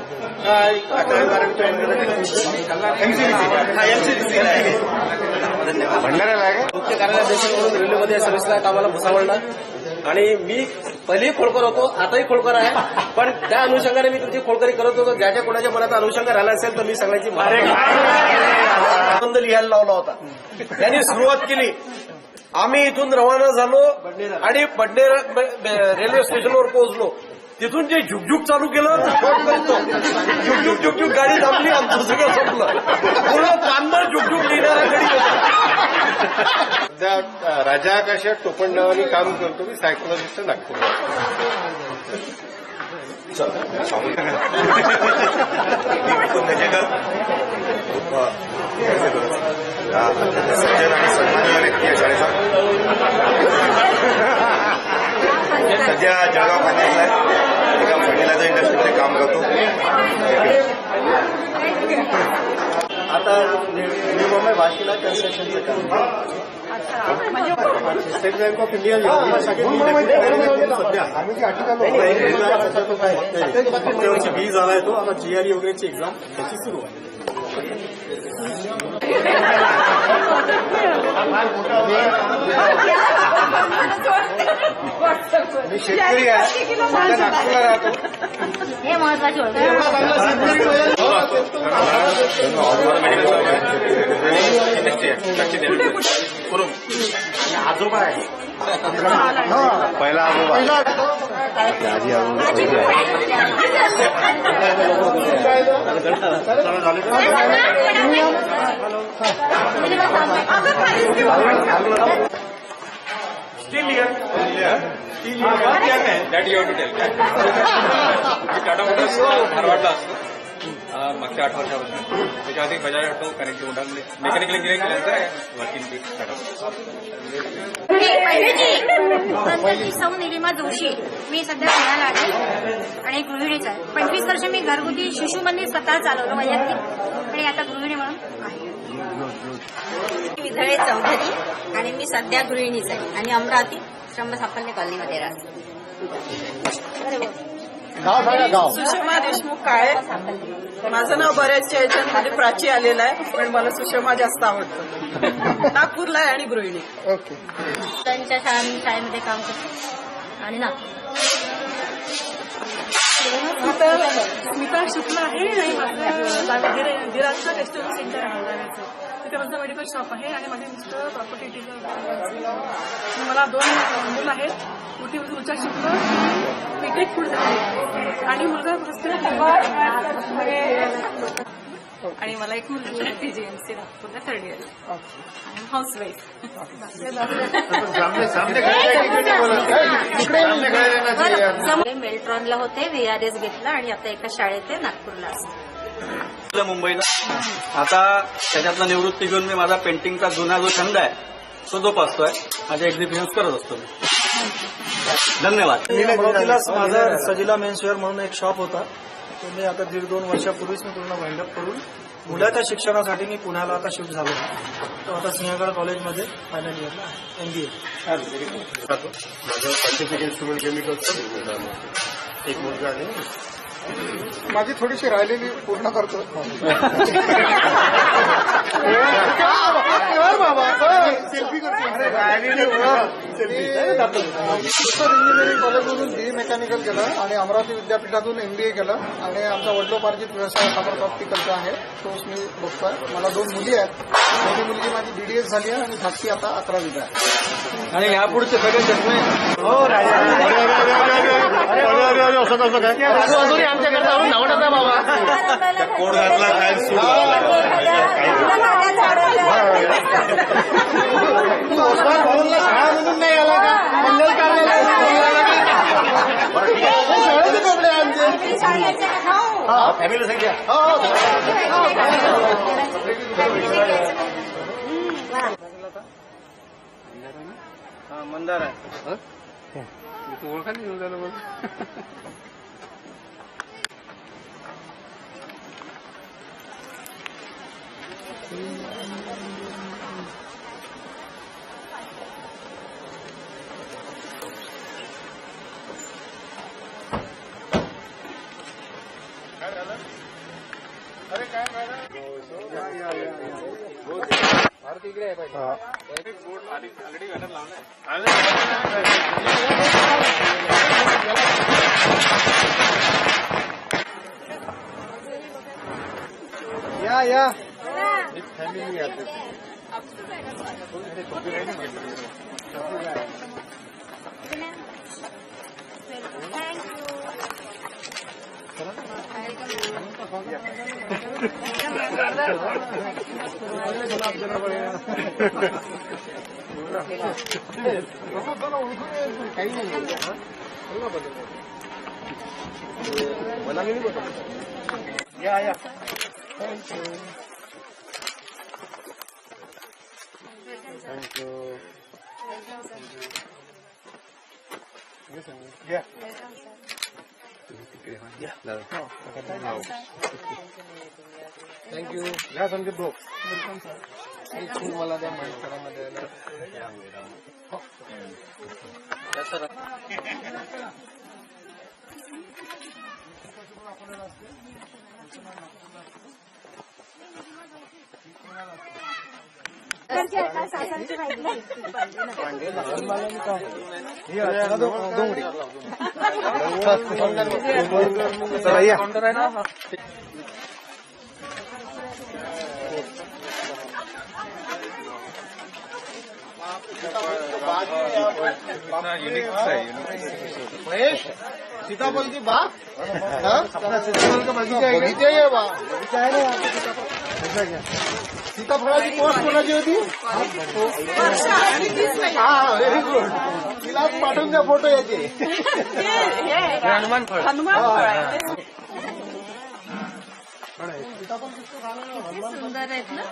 11वी-12वी एमसीडीसी आहे. भंडाऱ्याला आहे का? मुख्य कार्यालयाध्यक्ष म्हणून रेल्वेमध्ये सर्व्हिसला कामाला भुसावळला आणि मी पहिलेही खोडकर होतो, आताही खोडकर आहे. पण त्या अनुषंगाने मी तुमची खोडकरी करत होतो. ज्याच्या कोणाच्या मनात अनुषंग राहिला असेल तर मी सगळ्यांची आनंद लिहायला लावला होता. त्यांनी सुरुवात केली. आम्ही इथून रवाना झालो आणि बडनेरा रेल्वे स्टेशनवर पोहोचलो. तिथून जे झुकझुक चालू केलं झुकझुक झुकझुक गाडी थांबली. आमचं सगळं संपलं. पूर्ण पानभर झुकझुक लिहिणारा गडी होता. सध्या राजा आकाश टोपणनावानी काम करतो मी सायकोलॉजिस्ट नागपूर. सज्जन आणि सन्माननीय व्यक्ती या शाळेचा सध्या जळगाव पंचायतला एका फर्टिलायझर इंडस्ट्रीमध्ये काम करतो. आता निवडणूक भाषेला कन्स्ट्रक्शनचं काम स्टेट बँक ऑफ इंडिया सध्या मागच्या वर्षी बी झालाय तो. आता जीआरई वगैरेची एक्झाम त्याची सुरू आहे. मी शेतकरी आहे, माझ्या नागपूरला राहतो. हे महत्वाचे आजोबा आहे पहिला आजोबा that you have to tell. Tata Motors धारवाडला असतो मागच्या 8 वर्षापासून. त्याच्या आधी बजाज ऑटो कनेक्टिव्ह मोटारमध्ये मेकॅनिकल इंजिनिअरिंग केल्यानंतर वर्किंग विथ टाटा. नंतर सौ निलिमा जोशी. मी सध्या पुण्याला आहे आणि गृहिणीच आहे. 25 वर्ष मी घरगुती शिशु मंदिर स्वतः चालवलं वैयक्तिक आणि आता गृहिणी म्हणून आहे. विधळे चौधरी आणि मी सध्या गृहिणीच आहे आणि अमरावती श्रम साफल्य कॉलनीमध्ये राहते. सुषमा देशमुख काळे. माझं नाव बऱ्याचशा याच्यामध्ये प्राची आलेलं आहे पण मला सुषमा जास्त आवडतं. नागपूरला आहे आणि गृहिणी. त्यांच्या शाळेमध्ये काम करते आणि स्मिता शुक्ला आहे आणि माझं दिराचं टेक्स्टाईल सेंटर आहे. तिथे माझं मेडिकल शॉप आहे आणि माझे मिस्टर प्रॉपर्टी डीलर. मला 2 मुलं आहेत. मोठी मुलगी उच्च शिकलं बीटेक पुढे आणि मुलगा आणि मला एक मुलगी आहे PGMC नागपूरला 3rd इयर आणि हाऊसवाईफ. मेल्ट्रॉनला होते, VRS घेतला आणि आता एका शाळेत आहे नागपूरला असते. मुंबईला आता त्याच्यातला निवृत्ती घेऊन मी माझा पेंटिंगचा जुना जो छंद आहे तो जोपासतोय. माझे एक्झिबिशन करत असतो. धन्यवाद. अमरावतीलाच माझा सजिला मेन्सवेअर म्हणून एक शॉप होता. तो मी आता 1.5-2 वर्षापूर्वीच मी पूर्ण वाइंडअप करून मुलाच्या शिक्षणासाठी मी पुण्याला आता शिफ्ट झालो. तो आता सिंहगड कॉलेजमध्ये फायनल इयरला MBA. माझं सर्टिफिकेट इन्स्ट्रुमेंट केमिकल्स एक मुलगा आहे. माझी थोडीशी राहिलेली पूर्ण करतो. सेल्फी इंजिनिअरिंग कॉलेजमधून BE मेकॅनिकल केलं आणि अमरावती विद्यापीठातून MBA केलं आणि आमचा वडिलोपार्जित व्यवसाय साखर ऑप्टिकलचा आहे. तोच मी बघतोय. मला 2 मुली आहेत. मोठी मुलगी माझी BDS झाली आहे आणि धाकटी आता 11वीला आहे. आणि यापुढचे सगळे चष्मे हो राजा असं कसं काय आमच्याकडे जाऊन नवडता बाबा कोड घातला काय म्हणून नाही आला का मंगल फॅमिली संख्या मंदार आहे. तू ओळखा नाही झालं बोल. अरे काय मॅडम भारत इकडे आहे पाहिजे ऑलरेडी बॅनर लावलाय या फॅमिली आते काही नाही मला मी बोलतो या थँक्यू थँक्यू या संदीप भाऊ एक फुल मला द्या माणसामध्ये महेश सीताफल की बाग सीताफल का बगीचा है बगीचा है ना सीताफळाची पोस्ट कोणाची होती हा व्हेरी गुड तिला पाठवून द्या फोटो याचे हनुमान फळ सुंदर आहेत ना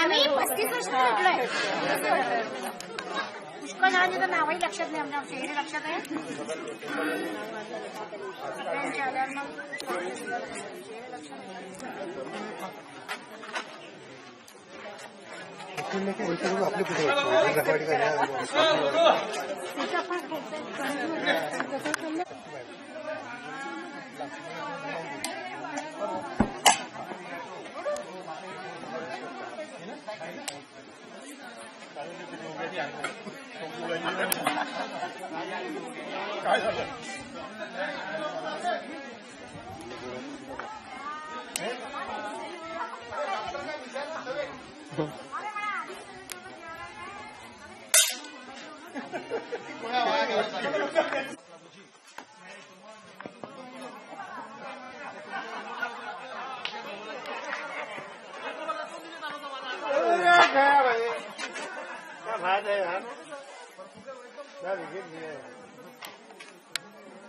आम्ही 35 वर्ष भेटलोय पुष्कळ जणांचं नावही लक्षात नाही आमच्या चेहरे लक्षात आहे त्यांच्या आल्यावर मग आपले कुठे काय झालं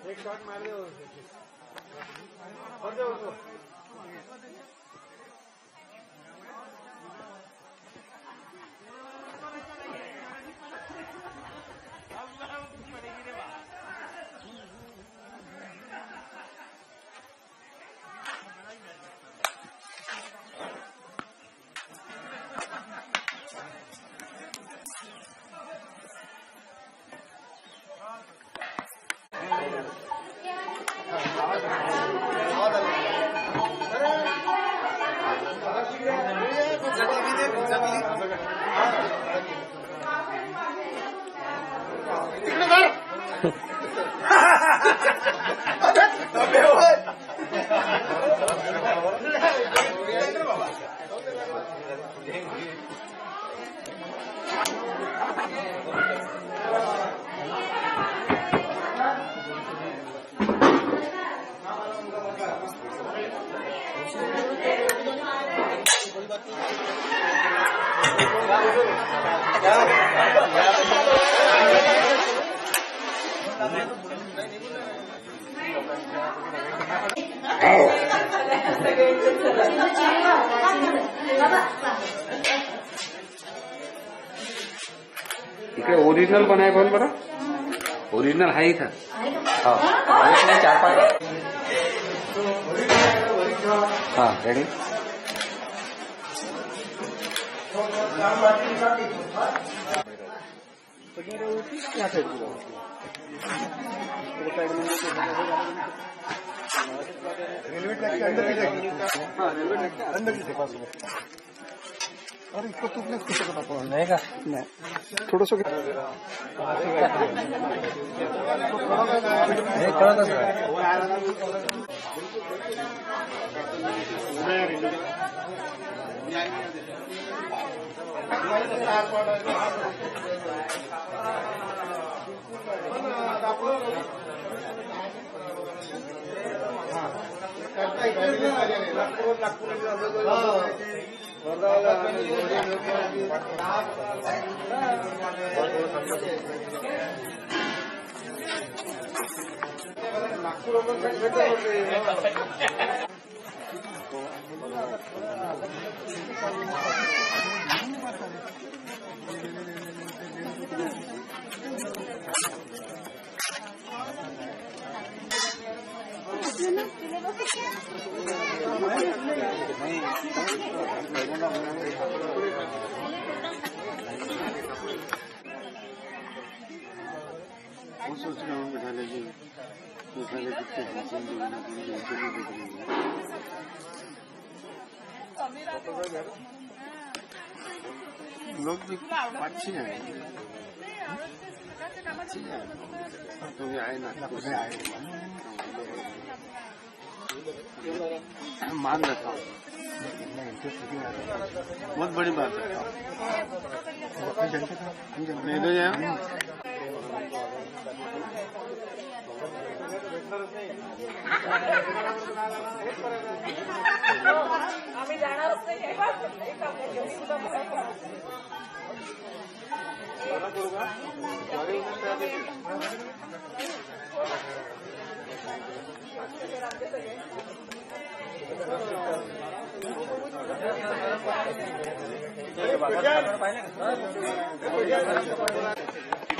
एक शॉट मार दे इकडे ओरिजिनल पण आहे पण बरं ओरिजिनल आहे इथं चार पाच हा रेडी रेल्वे ट्रॅक के अंदर की जाएगी हाँ रेल्वे ट्रॅक के अंदर की पास में अरे इसको तुमने किसे पता पड़ा नहीं का नहीं थोड़ा सा नहीं थोड़ा सा वो सोच रहा हूँ मेघालय की कितने लोग भी अच्छी हैं तुम्हें आए ना तुम्हें आए मान रखा हूँ बहुत बड़ी बात है मैं इधर जाऊँ आम्ही जाणारच नाही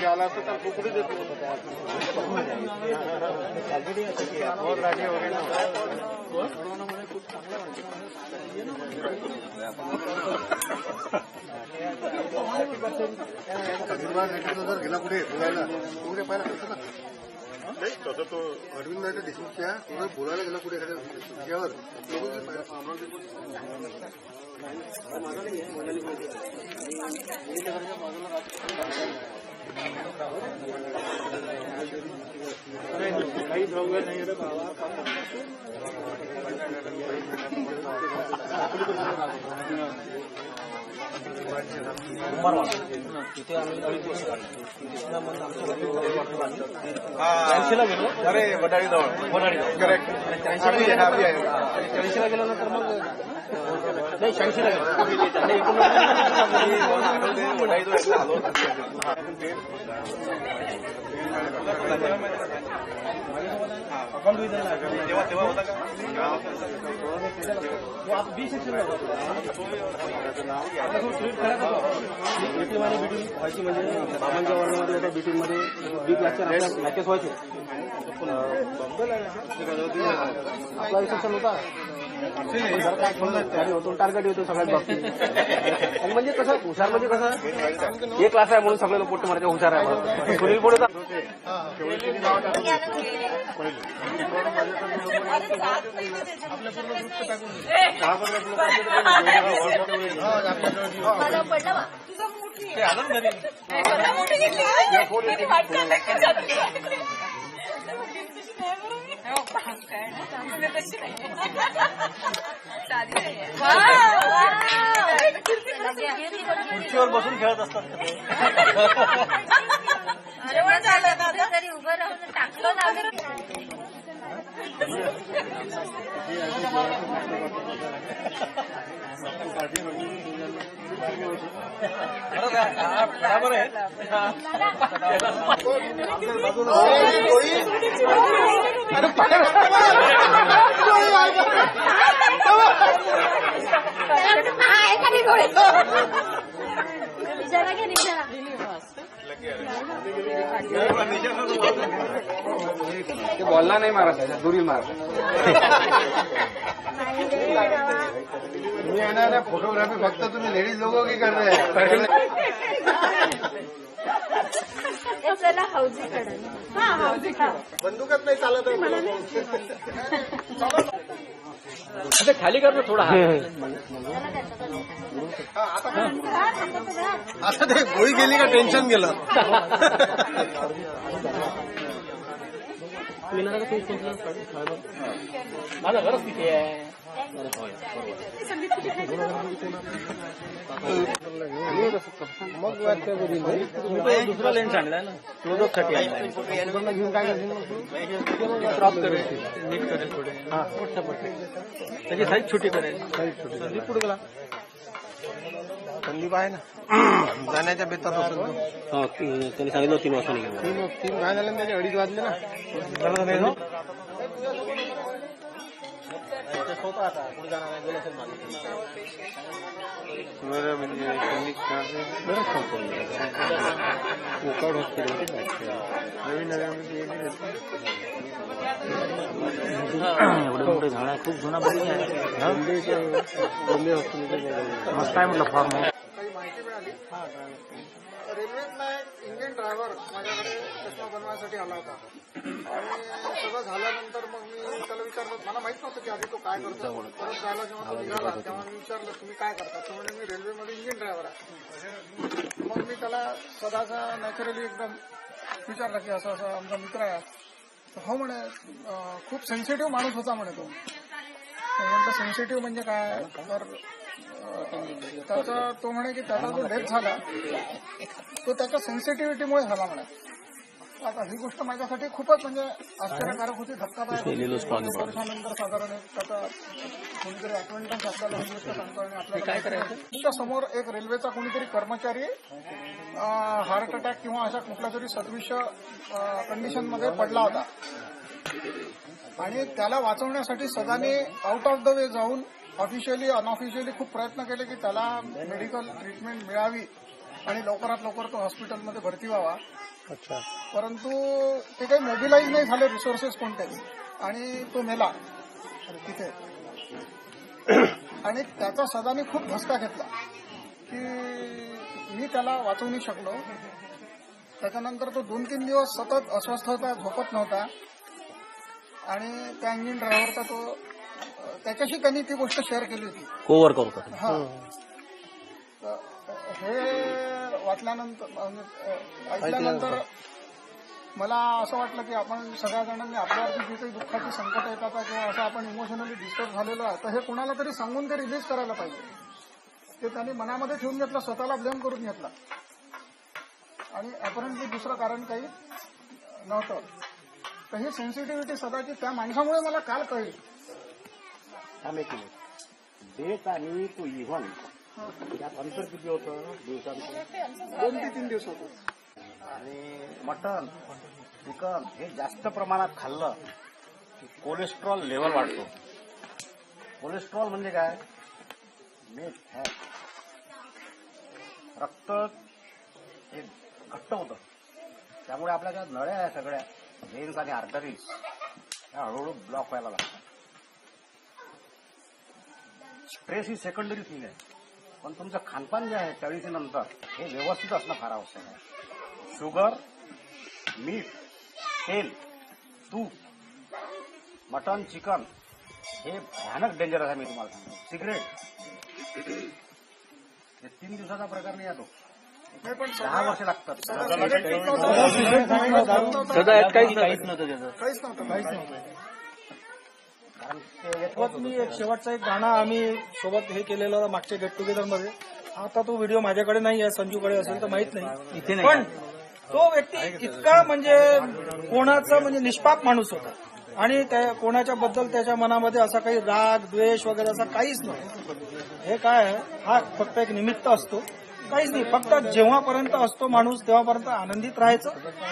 आला असतो तर कुकडी देतो बहुत राजी हो गए ना जर गेला कुठे बोलायला कुठे पाहिला कसं ना नाही तसं तो अरविंद नाईक देशमुखच्या बोलायला गेला कुठे एखाद्या विषयावर काही द्रव्य नाही रे बाबा तिथे आम्ही ऐंशीला गेलो अरे वडाळी जवळ करेक्ट 80ला गेल्यानंतर मग नाही 86ला गेलो आणि वडाळी जवळ आलो तेव्हा तेव्हा होता का बी सेक्शन बीटीमध्ये बीटिंग व्हायची म्हणजे बाबांच्या वर्गामध्ये होता बीटिंगमध्ये बी क्लासच्या मॅचेस व्हायचे आपला रिसेप्शन होता होतो टार्गेट होतो सगळ्यात बाबतीत. आणि म्हणजे कसं हुशार म्हणजे कसं एक क्लास आहे म्हणून सगळे लोक पोट मारते हुशार आहे म्हणून. सुनील बोलत खुर्चीवर बसून खेळत असतात. तरी उभं राहून टाकलं ना. बरोबर आहे. निशाणा घे निशाणा. ते बॉलला नाही मारत आहे, दुरी मारत. तुम्ही येणार ना फोटोग्राफी फक्त तुम्ही लेडीज लोक की करताय? चला हौजी काढा. हा हौजी बंदुकच नाही चालत आहे. ते खाली कर ना थोडा. आता ते गोळी गेली का टेन्शन गेलं. माझं घरच तिथे आहे. मग दुसरा लेन्स आणलाय ना क्लोजअप साठी आणलाय. घेऊन काय क्रॉप करेल नीट करेल थोडे. त्याची साईज छोटी करेल. संदीप पुढे गेला. संदीप आहे ना जाण्याच्या बेतात असेल तो. त्यांनी सांगितलं 3 वाजता निघाल. 3 काय झाले त्याचे 2:30 वाजले ना. होता आता पुढे जाणार आहे. गेलं असेल बरं म्हणजे बरंच संपवलं. कोकण हॉस्पिटल नवीन नगरमध्ये एवढं मोठं झाड आहे. खूप जुना बिल्डिंग आहे. मस्त आहे म्हटलं फॉर्म. काही माहिती मिळाली. रेल्वेतला एक इंडियन ड्रायव्हर माझ्याकडे चष्मा बनवायसाठी आला होता. आणि सगळं झाल्यानंतर मग मी त्याला विचारलं. मला माहित नव्हतं की आधी तो काय करतो. परत जायला जेव्हा तो निघाला तेव्हा मी विचारलं तुम्ही काय करता. तो म्हणजे मी रेल्वेमध्ये इंजिन ड्रायव्हर आहे. मग मी त्याला सदाचा नॅचरली एकदम विचारलं की असं असं आमचा मित्र आहे. हो म्हणे खूप सेन्सिटिव्ह माणूस होता म्हणे तो. म्हटलं सेन्सिटिव्ह म्हणजे काय. तर त्याचा तो म्हणे की त्याचा जो डेथ झाला तो त्याच्या सेन्सिटिव्हिटीमुळे झाला म्हणे. आता ही गोष्ट माझ्यासाठी खूपच म्हणजे आश्चर्यकारक होती. धक्कादायक होती. वर्षानंतर साधारण त्याचा कोणीतरी अक्वेंटन्स आपल्याला ही गोष्ट सांगतो आणि आपल्याला काय करायचं. तुमच्या समोर एक रेल्वेचा कोणीतरी कर्मचारी हार्ट अटॅक किंवा अशा कुठल्या तरी सदृश्य कंडिशनमध्ये पडला होता. आणि त्याला वाचवण्यासाठी सदाने आउट ऑफ द वे जाऊन ऑफिशियली अनऑफिशियली खूप प्रयत्न केले की त्याला मेडिकल ट्रीटमेंट मिळावी आणि लवकरात लवकर तो हॉस्पिटलमध्ये भरती व्हावा. परंतु ते काही मोबिलाइज नाही झाले रिसोर्सेस कोणतेही. आणि तो मेला तिथे. आणि त्याचा सदाने खूप धसका घेतला की मी त्याला वाचवू नाही शकलो. त्याच्यानंतर तो 2-3 दिवस सतत अस्वस्थ होता, झोपत नव्हता. आणि त्या इंजिन ड्रायव्हरचा तो त्याच्याशी त्यांनी ती गोष्ट शेअर केली होती. कोवर्क होता. हा. हे वाचल्यानंतर ऐकल्यानंतर मला असं वाटलं की आपण सगळ्या जणांनी आपल्यावरती जी काही दुःखाची संकट येतात किंवा असं आपण इमोशनली डिस्टर्ब झालेलो आहे तर हे कुणाला तरी सांगून ते रिलीज करायला पाहिजे. ते त्यांनी मनामध्ये ठेवून घेतलं, स्वतःला ब्लेम करून घेतला. आणि अपरेंटली दुसरं कारण काही नव्हतं. तर ही सेन्सिटिव्हिटी सदाची त्या माणसामुळे मला काल कळली. डेट आणि तो इव्हेंट त्यात अंतर किती होतं दिवसांचं? 2 ते 3 दिवस होतो. आणि मटण चिकन हे जास्त प्रमाणात खाल्लं की कोलेस्ट्रॉल लेवल वाढतो. कोलेस्ट्रॉल म्हणजे काय? मीठ फॅट. रक्त हे घट्ट होतं. त्यामुळे आपल्या ज्या नळ्या आहेत सगळ्या व्हेन्स आणि आर्टरीज ह्या हळूहळू ब्लॉक व्हायला लागतात. स्ट्रेस ही सेकंडरी थिंग आहे, पण तुमचं खानपान जे आहे 40 नंतर हे व्यवस्थित असणं फार आवश्यक आहे. शुगर, मीठ, तेल, तूप, मटन, चिकन हे भयानक डेंजरस आहे. मी तुम्हाला सांगतो. सिगरेट हे 3 दिवसाचा प्रकार नाही येतो, 10 वर्ष लागतात. काहीच नव्हतं. याच्यात मी एक शेवटचा एक गाणं आम्ही सोबत हे केलेलं मागच्या गेट टुगेदर मध्ये. आता तो व्हिडिओ माझ्याकडे नाही आहे, संजूकडे असेल तर माहित नाही. पण तो व्यक्ती इतका म्हणजे कोणाचा म्हणजे निष्पाप माणूस होता आणि त्या कोणाच्या बद्दल त्याच्या मनामध्ये असा काही राग द्वेष वगैरे असा काहीच नव्हता. हे काय आहे, हा फक्त एक निमित्त असतो, काहीच नाही. फक्त जेव्हापर्यंत असतो माणूस तेव्हापर्यंत आनंदित राहायचं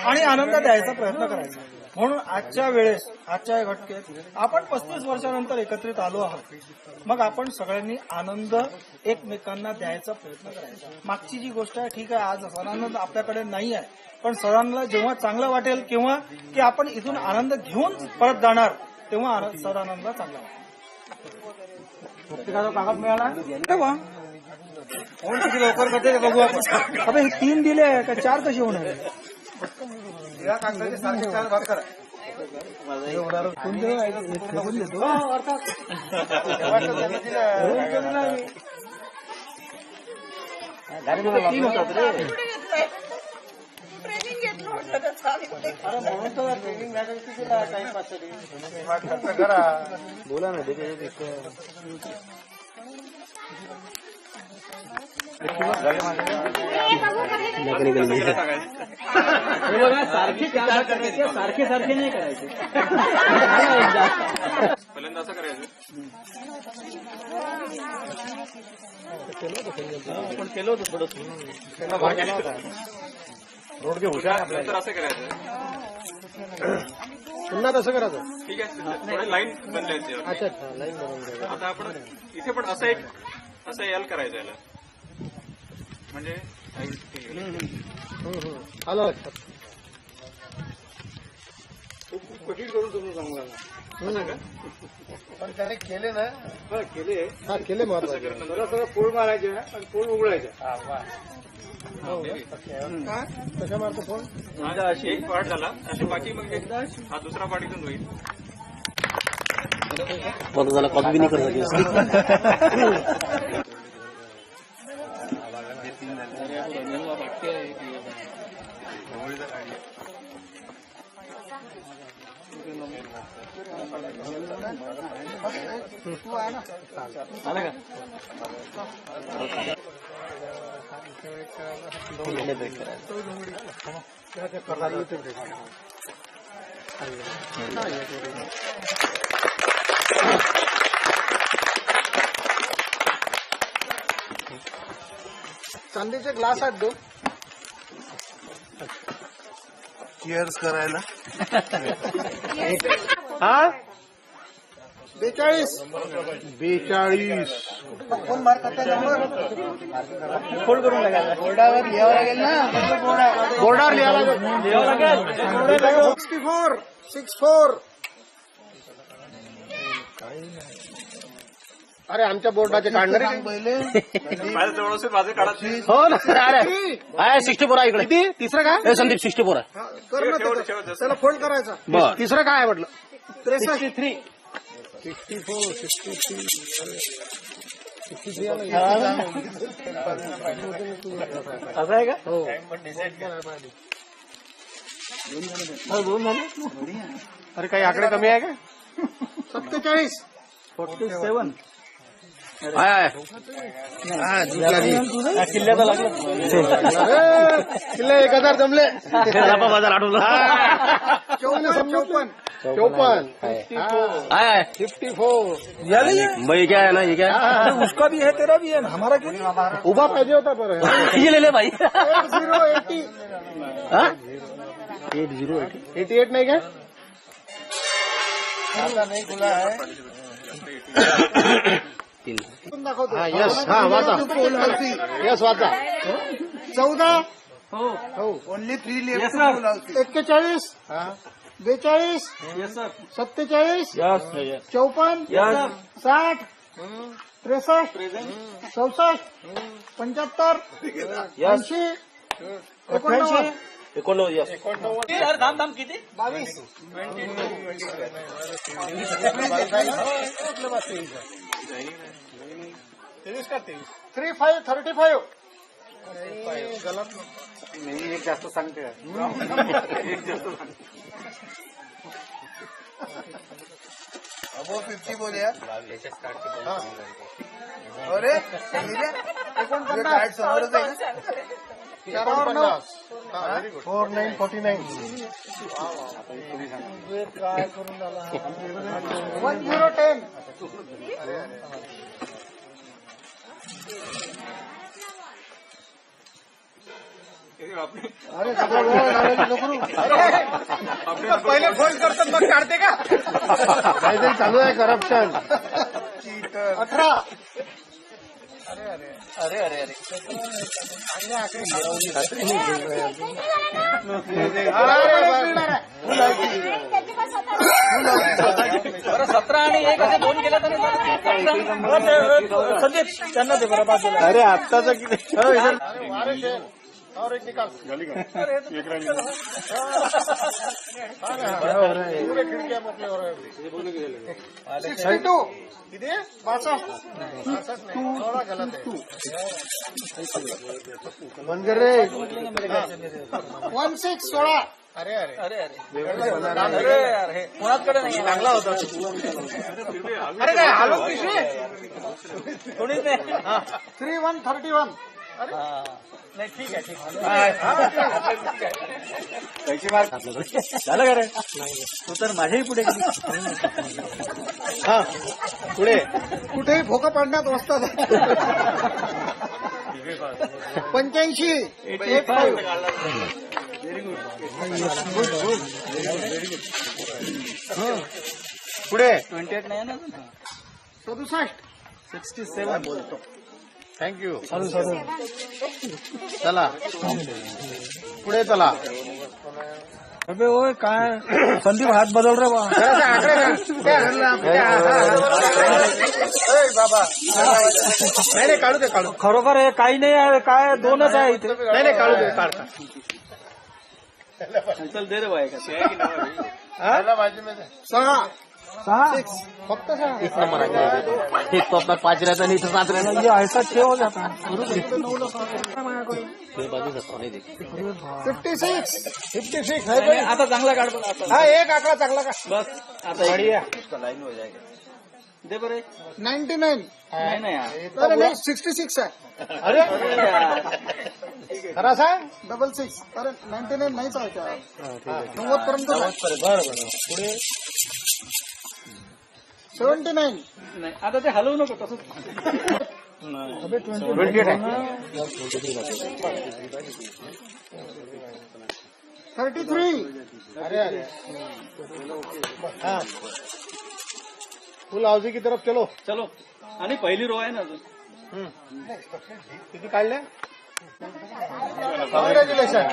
आणि आनंद द्यायचा प्रयत्न करायचा. म्हणून आजच्या वेळेस, आजच्या या घटकेत आपण 35 वर्षानंतर एकत्रित आलो आहोत. मग आपण सगळ्यांनी आनंद एकमेकांना द्यायचा प्रयत्न करायचा. मागची जी गोष्ट आहे ठीक आहे, आज सणानंद आपल्याकडे नाही आहे, पण सणांना जेव्हा चांगलं वाटेल किंवा की आपण इथून आनंद घेऊन परत जाणार तेव्हा सणानंद चांगला वाटेल. प्रत्येकाचा कागद मिळाला तेव्हा कोण किती लवकर करते बघू आपण. आता हे 3 दिले का 4 कसे होणार आहे? या कागदाचे सारखे 4 भाग करा. बोला ना सारखे सारखे नाही करायचे. पहिल्यांदा असं करायचं. आपण केलं होतं थोडं रोड घे हुशार. नंतर असं करायचं. पुन्हा तसं करायचं. ठीक आहे, थोडे लाईन बनवायचे. अच्छा लाईन बनवून. आता आपण इथे पण असं एल करायचं याला, म्हणजे आलं लक्षात. कठीण करून तुम्ही सांगा. पण त्याने केले ना, केले. हा केले महत्वाचे. सगळं पोळ मारायचे आणि पोळ उघडायचे. कशा मारतो फोन? अशी एक पार्ट झाला, अशी बाकी मग हा दुसरा पार्ट इथून होईल. झाला कॉपी नाही करत. चांदीचे ग्लास आहेत 2. चिअर्स करायला. हा 42 फोन मार करता फोल्ड करून लागायला. बोर्डावर लिहावं लागेल ना. बोर्डावर लिहावं लागेल. 64. अरे आमच्या बोर्डाचे काढणारे पहिले माझ्या जवळ असेल माझे काढत. हो ना. अरे 64 आहे इकडे. तिसरं काय? संदीप 64 आहे. कर ना त्याला फोल्ड करायचा. तिसरं काय आहे म्हटलं? 63. 63 असं आहे का? हो. 2 झाले. अरे काही आकडे कमी आहे का? 47. 47. किल्ल्याचा लागला. किल्ला 1000 जमले. 54. 54. भाई क्या है ना, ये क्या है? उसका भी है तेरा भी है ना, हमारा क्यों नहीं? उभा पाहिजे होता पर ये ले ले भाई. 80. 88 नाही काय? नाही खुला आहे. यस. हा वाचा. यस वाचा. 14. हो. Only 3 left. 41. 42. 47. 54. 60. 63, 64, 75, 80, 89, 89 किती 22, 35, 35. गलत नाही, एक जास्त सांगते. अबो 50 बोले अरे 49, 49. काय करून झाला 1010. अरे सगळं गोळा झालेलं लोकरू. पहिले फोन करतात मग काढते का? काहीतरी चालू आहे करप्शन. 18. बरं 17 आणि 1 असे 2 केले तरी संदीप त्यांना दे बरं बाजूला. अरे आत्ताचं किती और एक निकाल पूरे खिड़कियां मोकले हो रहे 62 किती 62 थोड़ा गलत है बंद कर रे 16 16. अरे कोणाकडे नाही लागला होता. अरे काय हॅलो पिशवी कोणीच नाही. 3131. नाही ठीक आहे पैसे मार्क झालं का रे तू तर माझ्याही पुढे गेली. हा पुढे कुठेही भोका पाडण्यात वसतात. 85 85. पुढे 28 नाही ना 67 67 बोलतो. थँक्यू. चला पुढे चला. अबे ओय काय संदीप हात बदल रे बा. बाबा नाही काढू दे काढू. खरोखर हे काही नाही आहे काय 2च आहे इथे. नाही काढू दे काढ. चल दे रे बाय का 6 फक्त 6 एक तो अपना 5 रहता नहीं तो 7 रहता. ये ऐसा 6 हो जाता है. 56 है. आता चांगला काढ बघ आता. हा एक आकडा चांगला का बस आता बढ़िया लाइन हो जाएगा. दे बरे 99. नाही अरे नाही 66 आहे. अरे खरा सांग 66. अरे 99 नाहीच आहे का 90 पर्यंत. बरं पुढे 79. नाही आता ते हलवू नको तसंच. 33. अरे हाँ फुल हाउसी की तरफ चलो. चलो आणि पहिली रो आहे ना अजून. किती काढले. कॉंग्रॅच्युलेशन.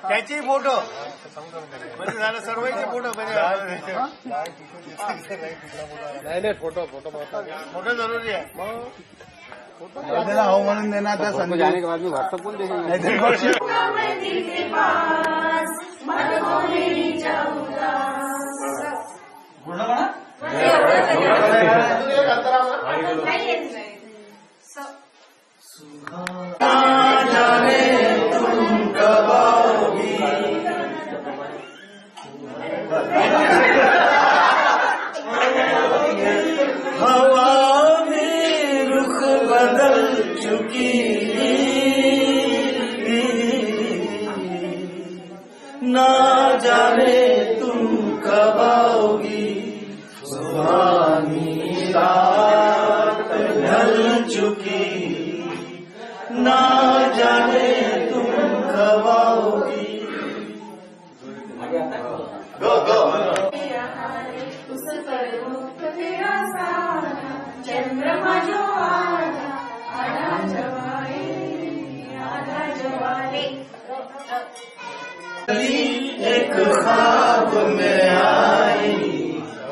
त्याची फोटो म्हणजे झालं सर्वांचे फोटो नाही फोटो जरुरी आहे. हो म्हणून देणार त्या जाने के बाद में व्हाट्सएप बोल देंगे. ना जाने तुम कब आओगी सुहानी रात ढल चुकी ना जाने तुम कब आओगी. गो गो चंद्रमा जो आधा जवाले एक ख्वाब में आई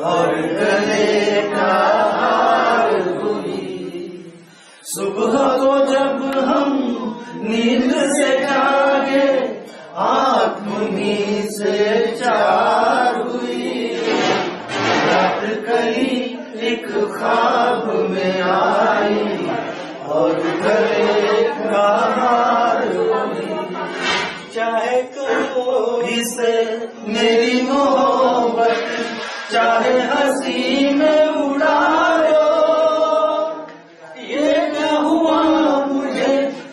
और गले का हार हुई। सुबह को जब हम नींद से जागे आँख उन्हीं से चार हुई। रात कली एक ख्वाब में आई और गले का हार हुई। चाहे कोई से मेरी मोहब्बत चाहे हंसी में उड़ा दो, ये क्या हुआ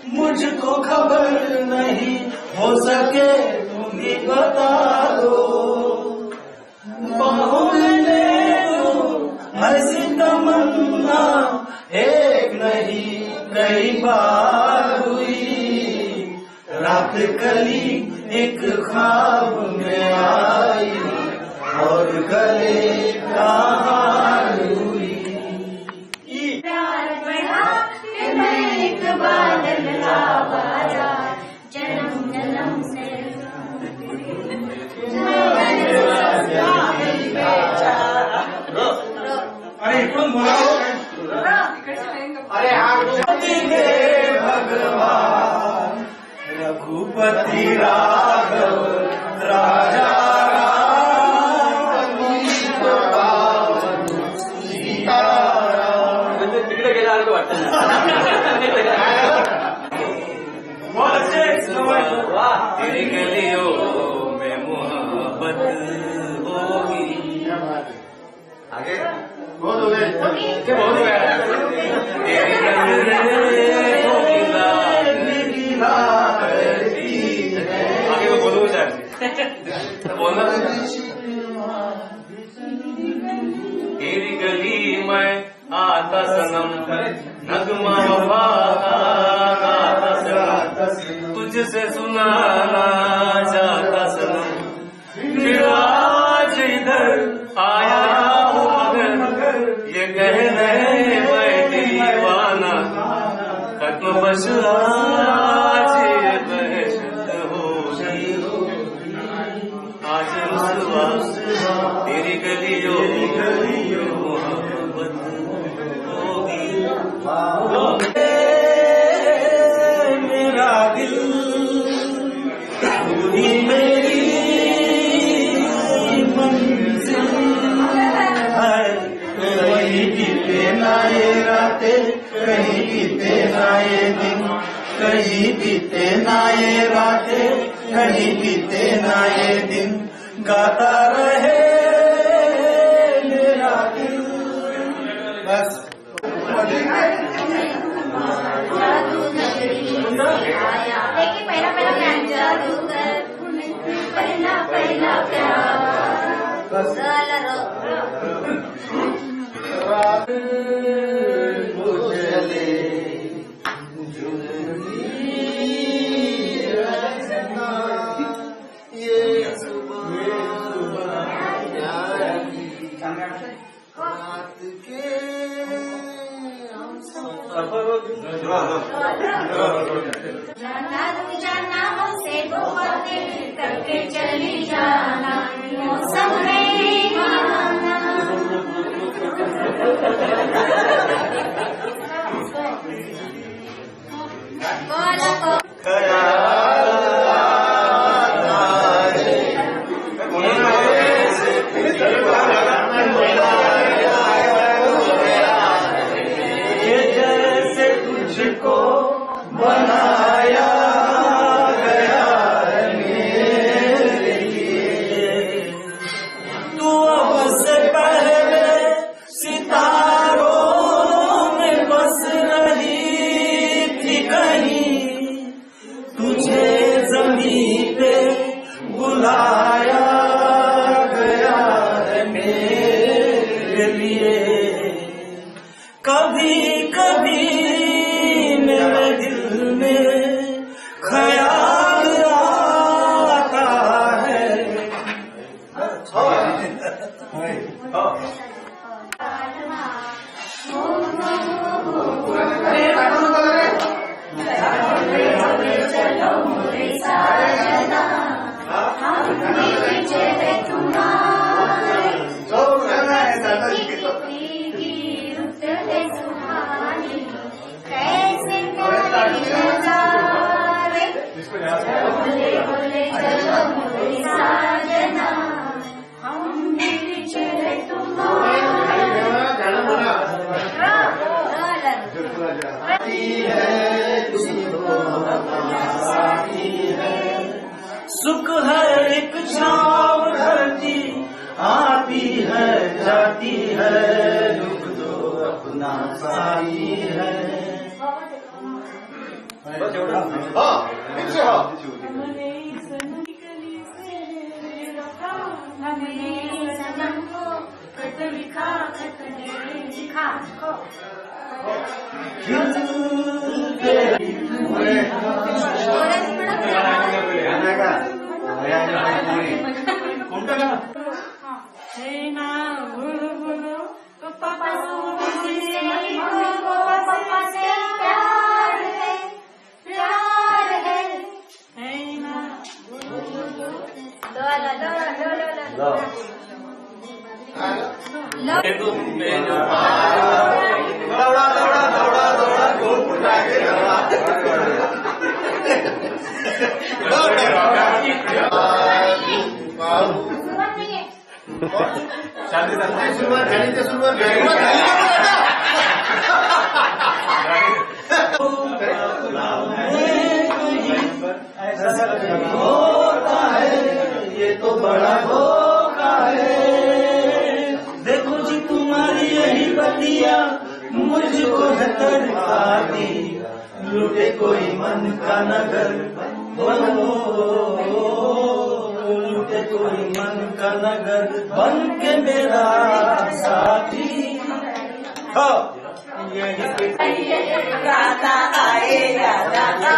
मुझको खबर नहीं, हो सके तुम ही बता दो। बाहों में ले लो ऐसी तमन्ना एक नहीं कई बार हुई। रात कली एक ख्वाब में आई और गले का हार हुई। प्यार बढ़ा फिर मैं एक बादल आवारा, जन्म जन्म से अरे इकडून बोला अरे भगवान रघुपति राघव राजा तिकडे गेल्यासारखं वाटतं. तेरी गलियों में मोहब्बत होगी. आगे बहुत हो गए. तेरी गलियों आगे वो बोलो सर बोलना. तेरी गली में आता सनम नगमा वफा गाता सनम, तुझसे सुनाना जाता सनम. फिर आज इधर आया हूँ मगर ये कहने मैं दीवाना. खत्म बस आज ये बहशत होगी. आज रुसवा तेरी गलियों मोहब्बत होगी. मेरा दिल पूरी मेरी मंजिल है. कहीं बीते ना ये रातें, कहीं बीते ना ये दिन, कहीं बीते ना ये रातें, कहीं बीते ना ये दिन. गाता रहे मेरा दिल. बस देखिए पहला प्यार जादूगर, पहला प्यार जाना तू जाना हमसे दो बातें करके चली जाना, मौसम में आना. जैसे तुझको बनाया गया है मेरे लिए, तू अब से पहले सितारों में बस रही थी कहीं, तुझे ज़मीं पे बुलाया गया है मेरे लिए. कभी कभी मेरे दिल में ख्याल आता है. चलो मेरे साजना, हम मोरे साजना हम चले सुख है एक छाव धरती आती है जाती है दुख तो अपना साथी है। होता है ये तो बड़ा धोखा है। देखो जी तुम्हारी यही बतिया मुझको है तड़पाती, लूटे कोई मन का नगर लूटे कोई मन का नगर बन के मेरा साथी। गाता आए गाता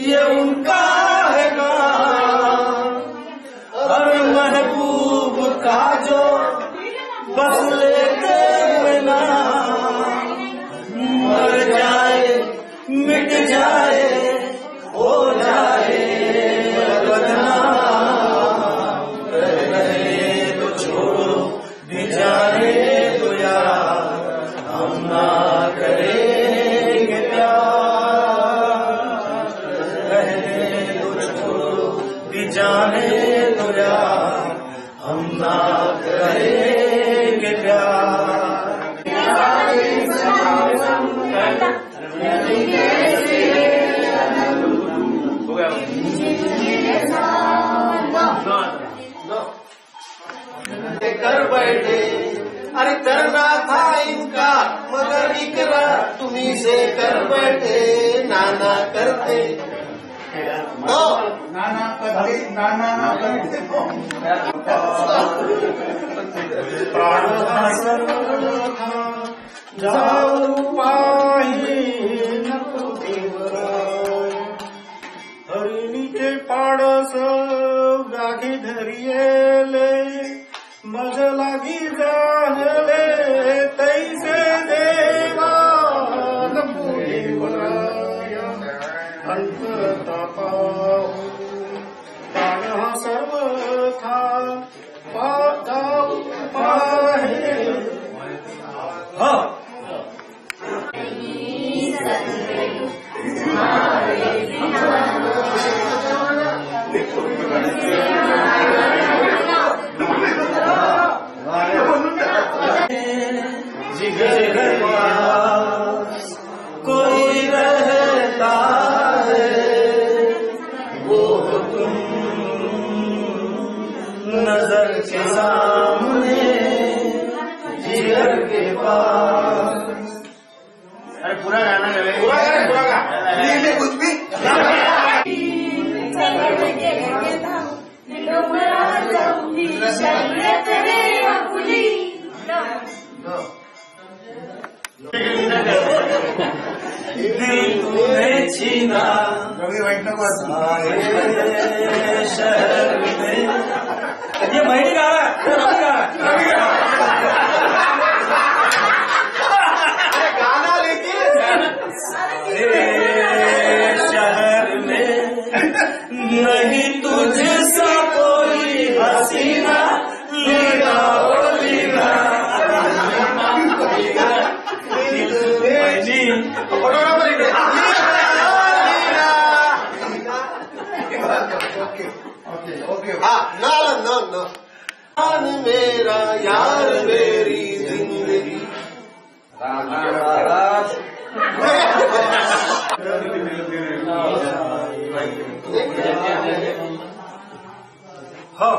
ये उनका है गान और महबूब का जो बस लेते हुए ना मर जाए मिट जाए हो जाए बदनाम। रहे तो छोड़ो भी जाने तो यार हम ना करेंगे प्यार। रहे तो छोड़ो भी जाने तो यार हम ना करेंगे प्यार। कर बैठे अरे करना था इनका मगर इकरार तुम्ही से कर बैठे नाना करते नाना करते जाऊ पाही नको देवराय हरिणीचे पाडस गाठी धरियेले मज लागी जाहले तैसे देवा नको देवराय अंतरता पाहू प्राण हा सर्वथा पाहू पाहे। जिगर पास कोई रहता है वो तुम नजर के सामने जिगर के पास। अरे पूरा गाना गए पूरा कुछ भी दिल तुम्हें छीना शहर में। ये महीने गा रहा है गाना लेके शहर में नहीं तुझसा कोई हसीना लीला ओ लीला। मेरा यार मेरी जिंदगी महाराज हा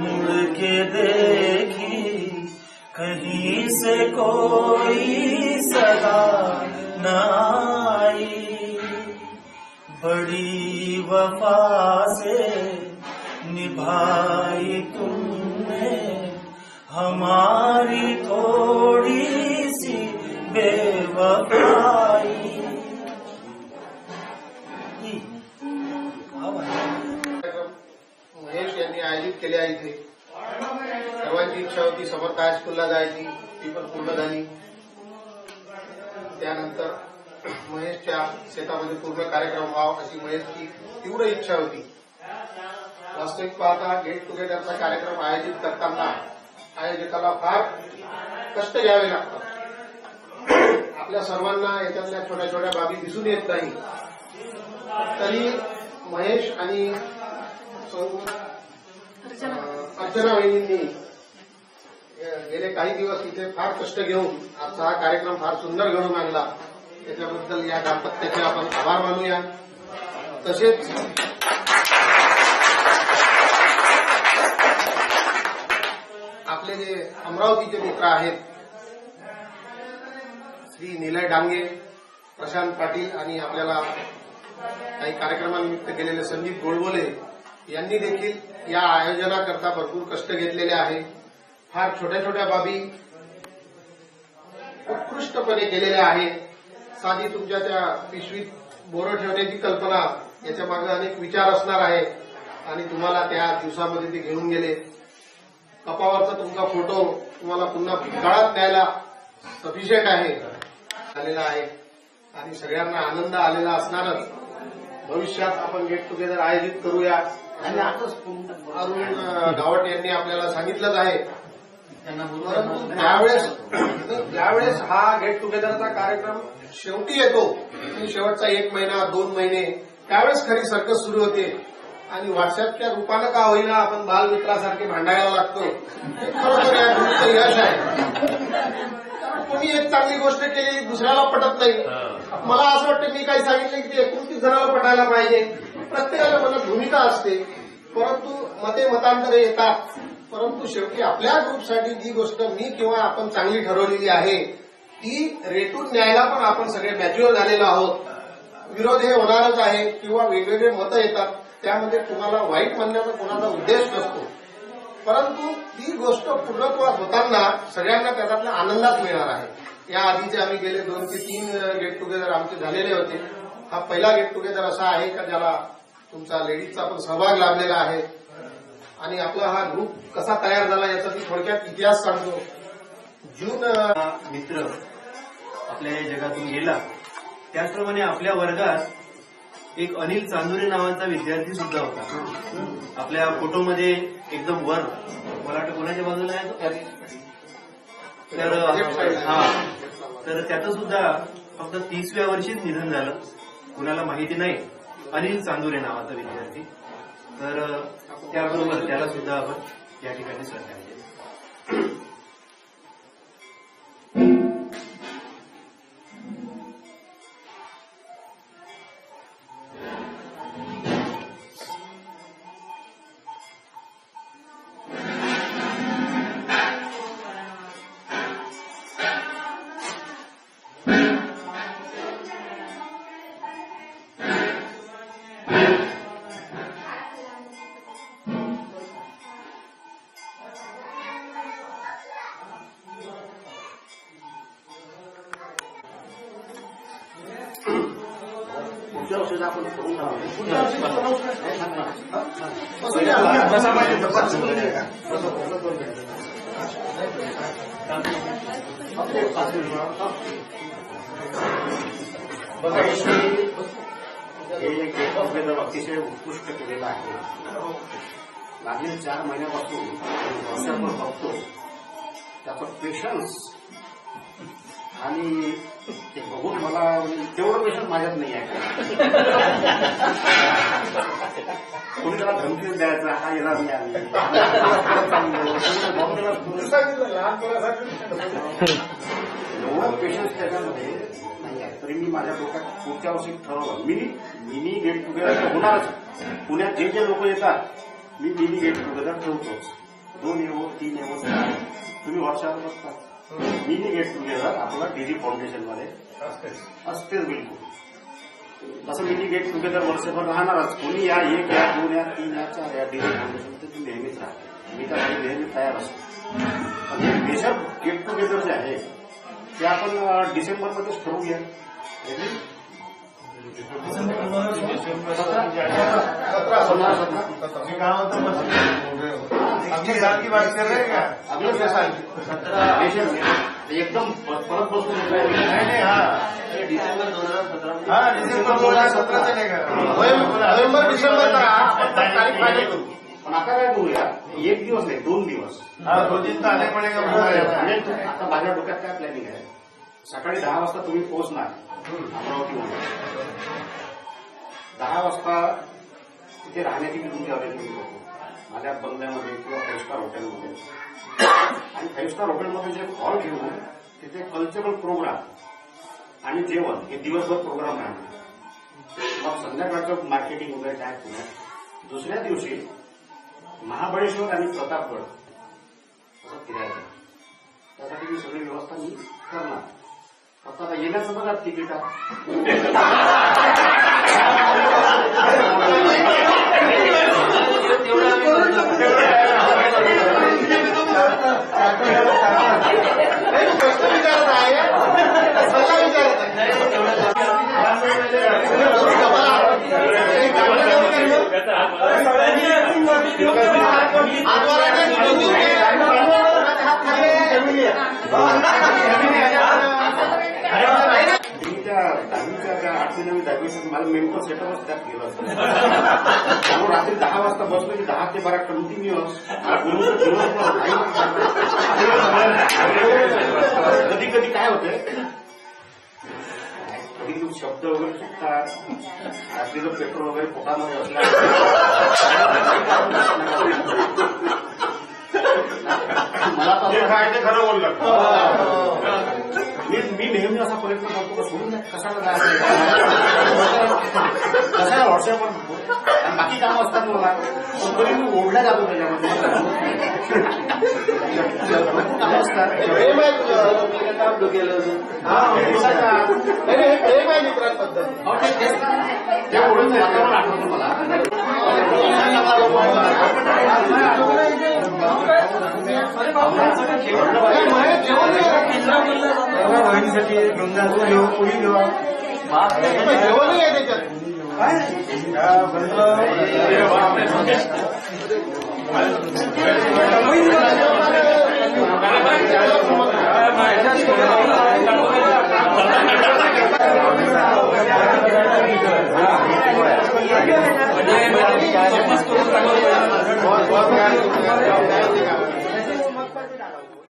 मुड़ के देखी कहीं से कोई सदा न आई, बड़ी वफा से निभाई तुमने हमारी थोड़ी सी बेवफाई। महेश यांनी आयोजित केले आहे इथे. सर्वांची इच्छा होती समर्थ हायस्कूलला जायची, ती पण पूर्ण झाली. त्यानंतर महेशच्या शेतामध्ये पूर्ण कार्यक्रम व्हावा अशी महेशची तीव्र इच्छा होती. वास्तविक पाहता गेट टुगेदरचा कार्यक्रम आयोजित करताना आयोजकाला फार कष्ट घ्यावे लागतात. आपल्या सर्वांना याच्यातल्या छोट्या छोट्या बाबी दिसून येत नाही, तरी महेश आणि अर्चना वहिनींनी गेले काही दिवस इथे फार कष्ट घेऊन आजचा हा कार्यक्रम फार सुंदर घडून आणला. त्याच्याबद्दल या दाम्पत्याचे आपण आभार मानूया. तसेच आपले जे अमरावतीचे मित्र आहेत श्री निलय डांगे, प्रशांत पाटील आणि आपल्याला काही कार्यक्रमानिमित्त गेलेले संदीप गोळबोले यांनी देखील या आयोजनाकरता भरपूर कष्ट घेतलेले आहे. फार छोट्या छोट्या बाबी उत्कृष्टपणे केलेल्या आहे. साधी तुमच्या त्या पिशवीत बोरं ठेवण्याची कल्पना, याच्या मागे अनेक विचार असणार आहे आणि तुम्हाला त्या दिवसामध्ये ते घेऊन गेले. कपावरचा तुमचा फोटो तुम्हाला पुन्हा भूतकाळात न्यायला सफिशियंट आहे आलेला आहे आणि सगळ्यांना आनंद आलेला असणारच. भविष्यात आपण गेट टुगेदर आयोजित करूया आणि अरुण गावट यांनी आपल्याला सांगितलंच आहे. परंतु ज्यावेळेस हा गेट टुगेदरचा कार्यक्रम शेवटी येतो, शेवटचा 1 महिना 2 महिने, त्यावेळेस खरी सर्कस सुरू होते आणि व्हॉट्सअपच्या रूपानं का होईना आपण बालमित्रासारखे भांडायला लागतो. हे खरोखर या गोष्टीचं यश आहे. कोणी एक चांगली गोष्ट केली दुसऱ्याला पटत नाही. मला असं वाटतं मी काही सांगितलं की ते 29 जणांना पटायला पाहिजे. प्रत्येकाला मनात भूमिका असते, परंतु मतांतरे येतात. परंतु शेवटी आपल्या ग्रुपसाठी जी गोष्ट मी किंवा आपण चांगली ठरवलेली आहे ती रेटून न्यायला पण आपण सगळे मॅच्युअर झालेलो आहोत. विरोध हे होणारच आहे किंवा वेगवेगळे मतं येतात, त्यामध्ये तुम्हाला वाईट म्हणण्याचा कोणाचा उद्देश नसतो. परंतु ती गोष्ट पूर्णत्वात होताना सगळ्यांना त्याच्यातला आनंदाच मिळणार आहे. या आधीचे आम्ही गेले 2 ते 3 गेट टुगेदर आमचे झालेले होते. हा पहिला गेट टुगेदर असा आहे का ज्याला तुमचा लेडीजचा पण सहभाग लाभलेला आहे आणि आपला हा ग्रुप कसा तयार झाला याचा मी थोडक्यात इतिहास सांगतो. जून मित्र आपल्या या जगातून गेला, त्याचप्रमाणे आपल्या वर्गात एक अनिल चांदुरे नावाचा विद्यार्थी सुद्धा होता. आपल्या फोटोमध्ये एकदम वर, मला वाटतं कोणाच्या बाजूला आहे तर त्याचं सुद्धा फक्त 30व्या वर्षीच निधन झालं. कुणाला माहिती नाही, अनिल चांदुरे नावाचा विद्यार्थी. तर त्याबरोबर त्याला सुद्धा आपण या ठिकाणी श्रद्धांजली देतो. हे गेट टुगेदर अतिशय उत्कृष्ट केलेलं आहे. मागील 4 महिन्यापासून वर्षभर बघतो त्याचं पेशन्स आणि ते बघून मला तेवढं पेशन्स माझ्यात नाही आहे. कोणी त्याला धमकी द्यायचा हा येणार नाही एवढं पेशन्स त्याच्यामध्ये नाही आहे. तरी मी माझ्या डोक्यात पुढच्या वर्षी ठरवलं मिनी गेट टुगेदर होणारच. पुण्यात जे जे लोक येतात मी मिनी गेट टुगेदर ठेवतोच. 2 येवो 3 येवो तुम्ही व्हॉट्सअपवर बघता मिनी गेट टुगेदर आपला डीजी फाउंडेशन मध्ये असतेच बिलकुल. तसं मिनी गेट टुगेदर वर्षभर राहणारच. कोणी या 1 या 2 या 3 या 4 या डीजी फाउंडेशन ती नेहमीच राहते. मी तर नेहमी तयार असतो. पण हे मेजर गेट टुगेदर जे आहे ते आपण डिसेंबरमध्येच ठरवूया. एकदम परत बसून डिसेंबर 2017 चलेगा. नोव्हेंबर डिसेंबर तारीख फायनल करू. पण आता काय करूया 1 दिवस नाही 2 दिवस 2 दिन तर आले पडेगा. आता माझ्या डोक्यात काय प्लॅनिंग आहे. सकाळी 10 वाजता तुम्ही पोहोचणार अमरावतीमध्ये. 10 वाजता तिथे राहण्याची मी तुमची अरेंजमेंट करतो माझ्या बंगल्यामध्ये किंवा 5 स्टार हॉटेलमध्ये. आणि 5 स्टार हॉटेलमध्ये जे हॉल घेऊन तिथे कल्चरल प्रोग्राम आणि जेवण हे दिवसभर प्रोग्राम राहणार. मग संध्याकाळचं मार्केटिंग वगैरे काय पुण्यात. दुसऱ्या दिवशी महाबळेश्वर आणि प्रतापगड असं फिरायचं. त्यासाठी मी सगळी व्यवस्था मी करणार. आता येण्याचं बघा तिकीट मला मेंटल सेटअपच त्यात केलं असतं. त्यामुळे रात्री 10 वाजता बसलो की 10 ते 12 कंटिन्युअस कधी कधी काय होतंय कधी खूप शब्द वगैरे चुकतात. रात्रीचं पेट्रोल वगैरे पोटामध्ये असला मला तर खरं बोललं. मी नेहमी असा प्रयत्न करतो का सोडून कशाला कशाला व्हॉट्सअपवर बाकी काम असतात मला. पण तरी मी ओढल्या जातो त्याच्यामध्ये. काम असतात ते ओढून वातावरण आठवतं मला. बहिणीसाठी गंगा घेऊ पुढी घेऊ जेवणही आहे त्याच्यात.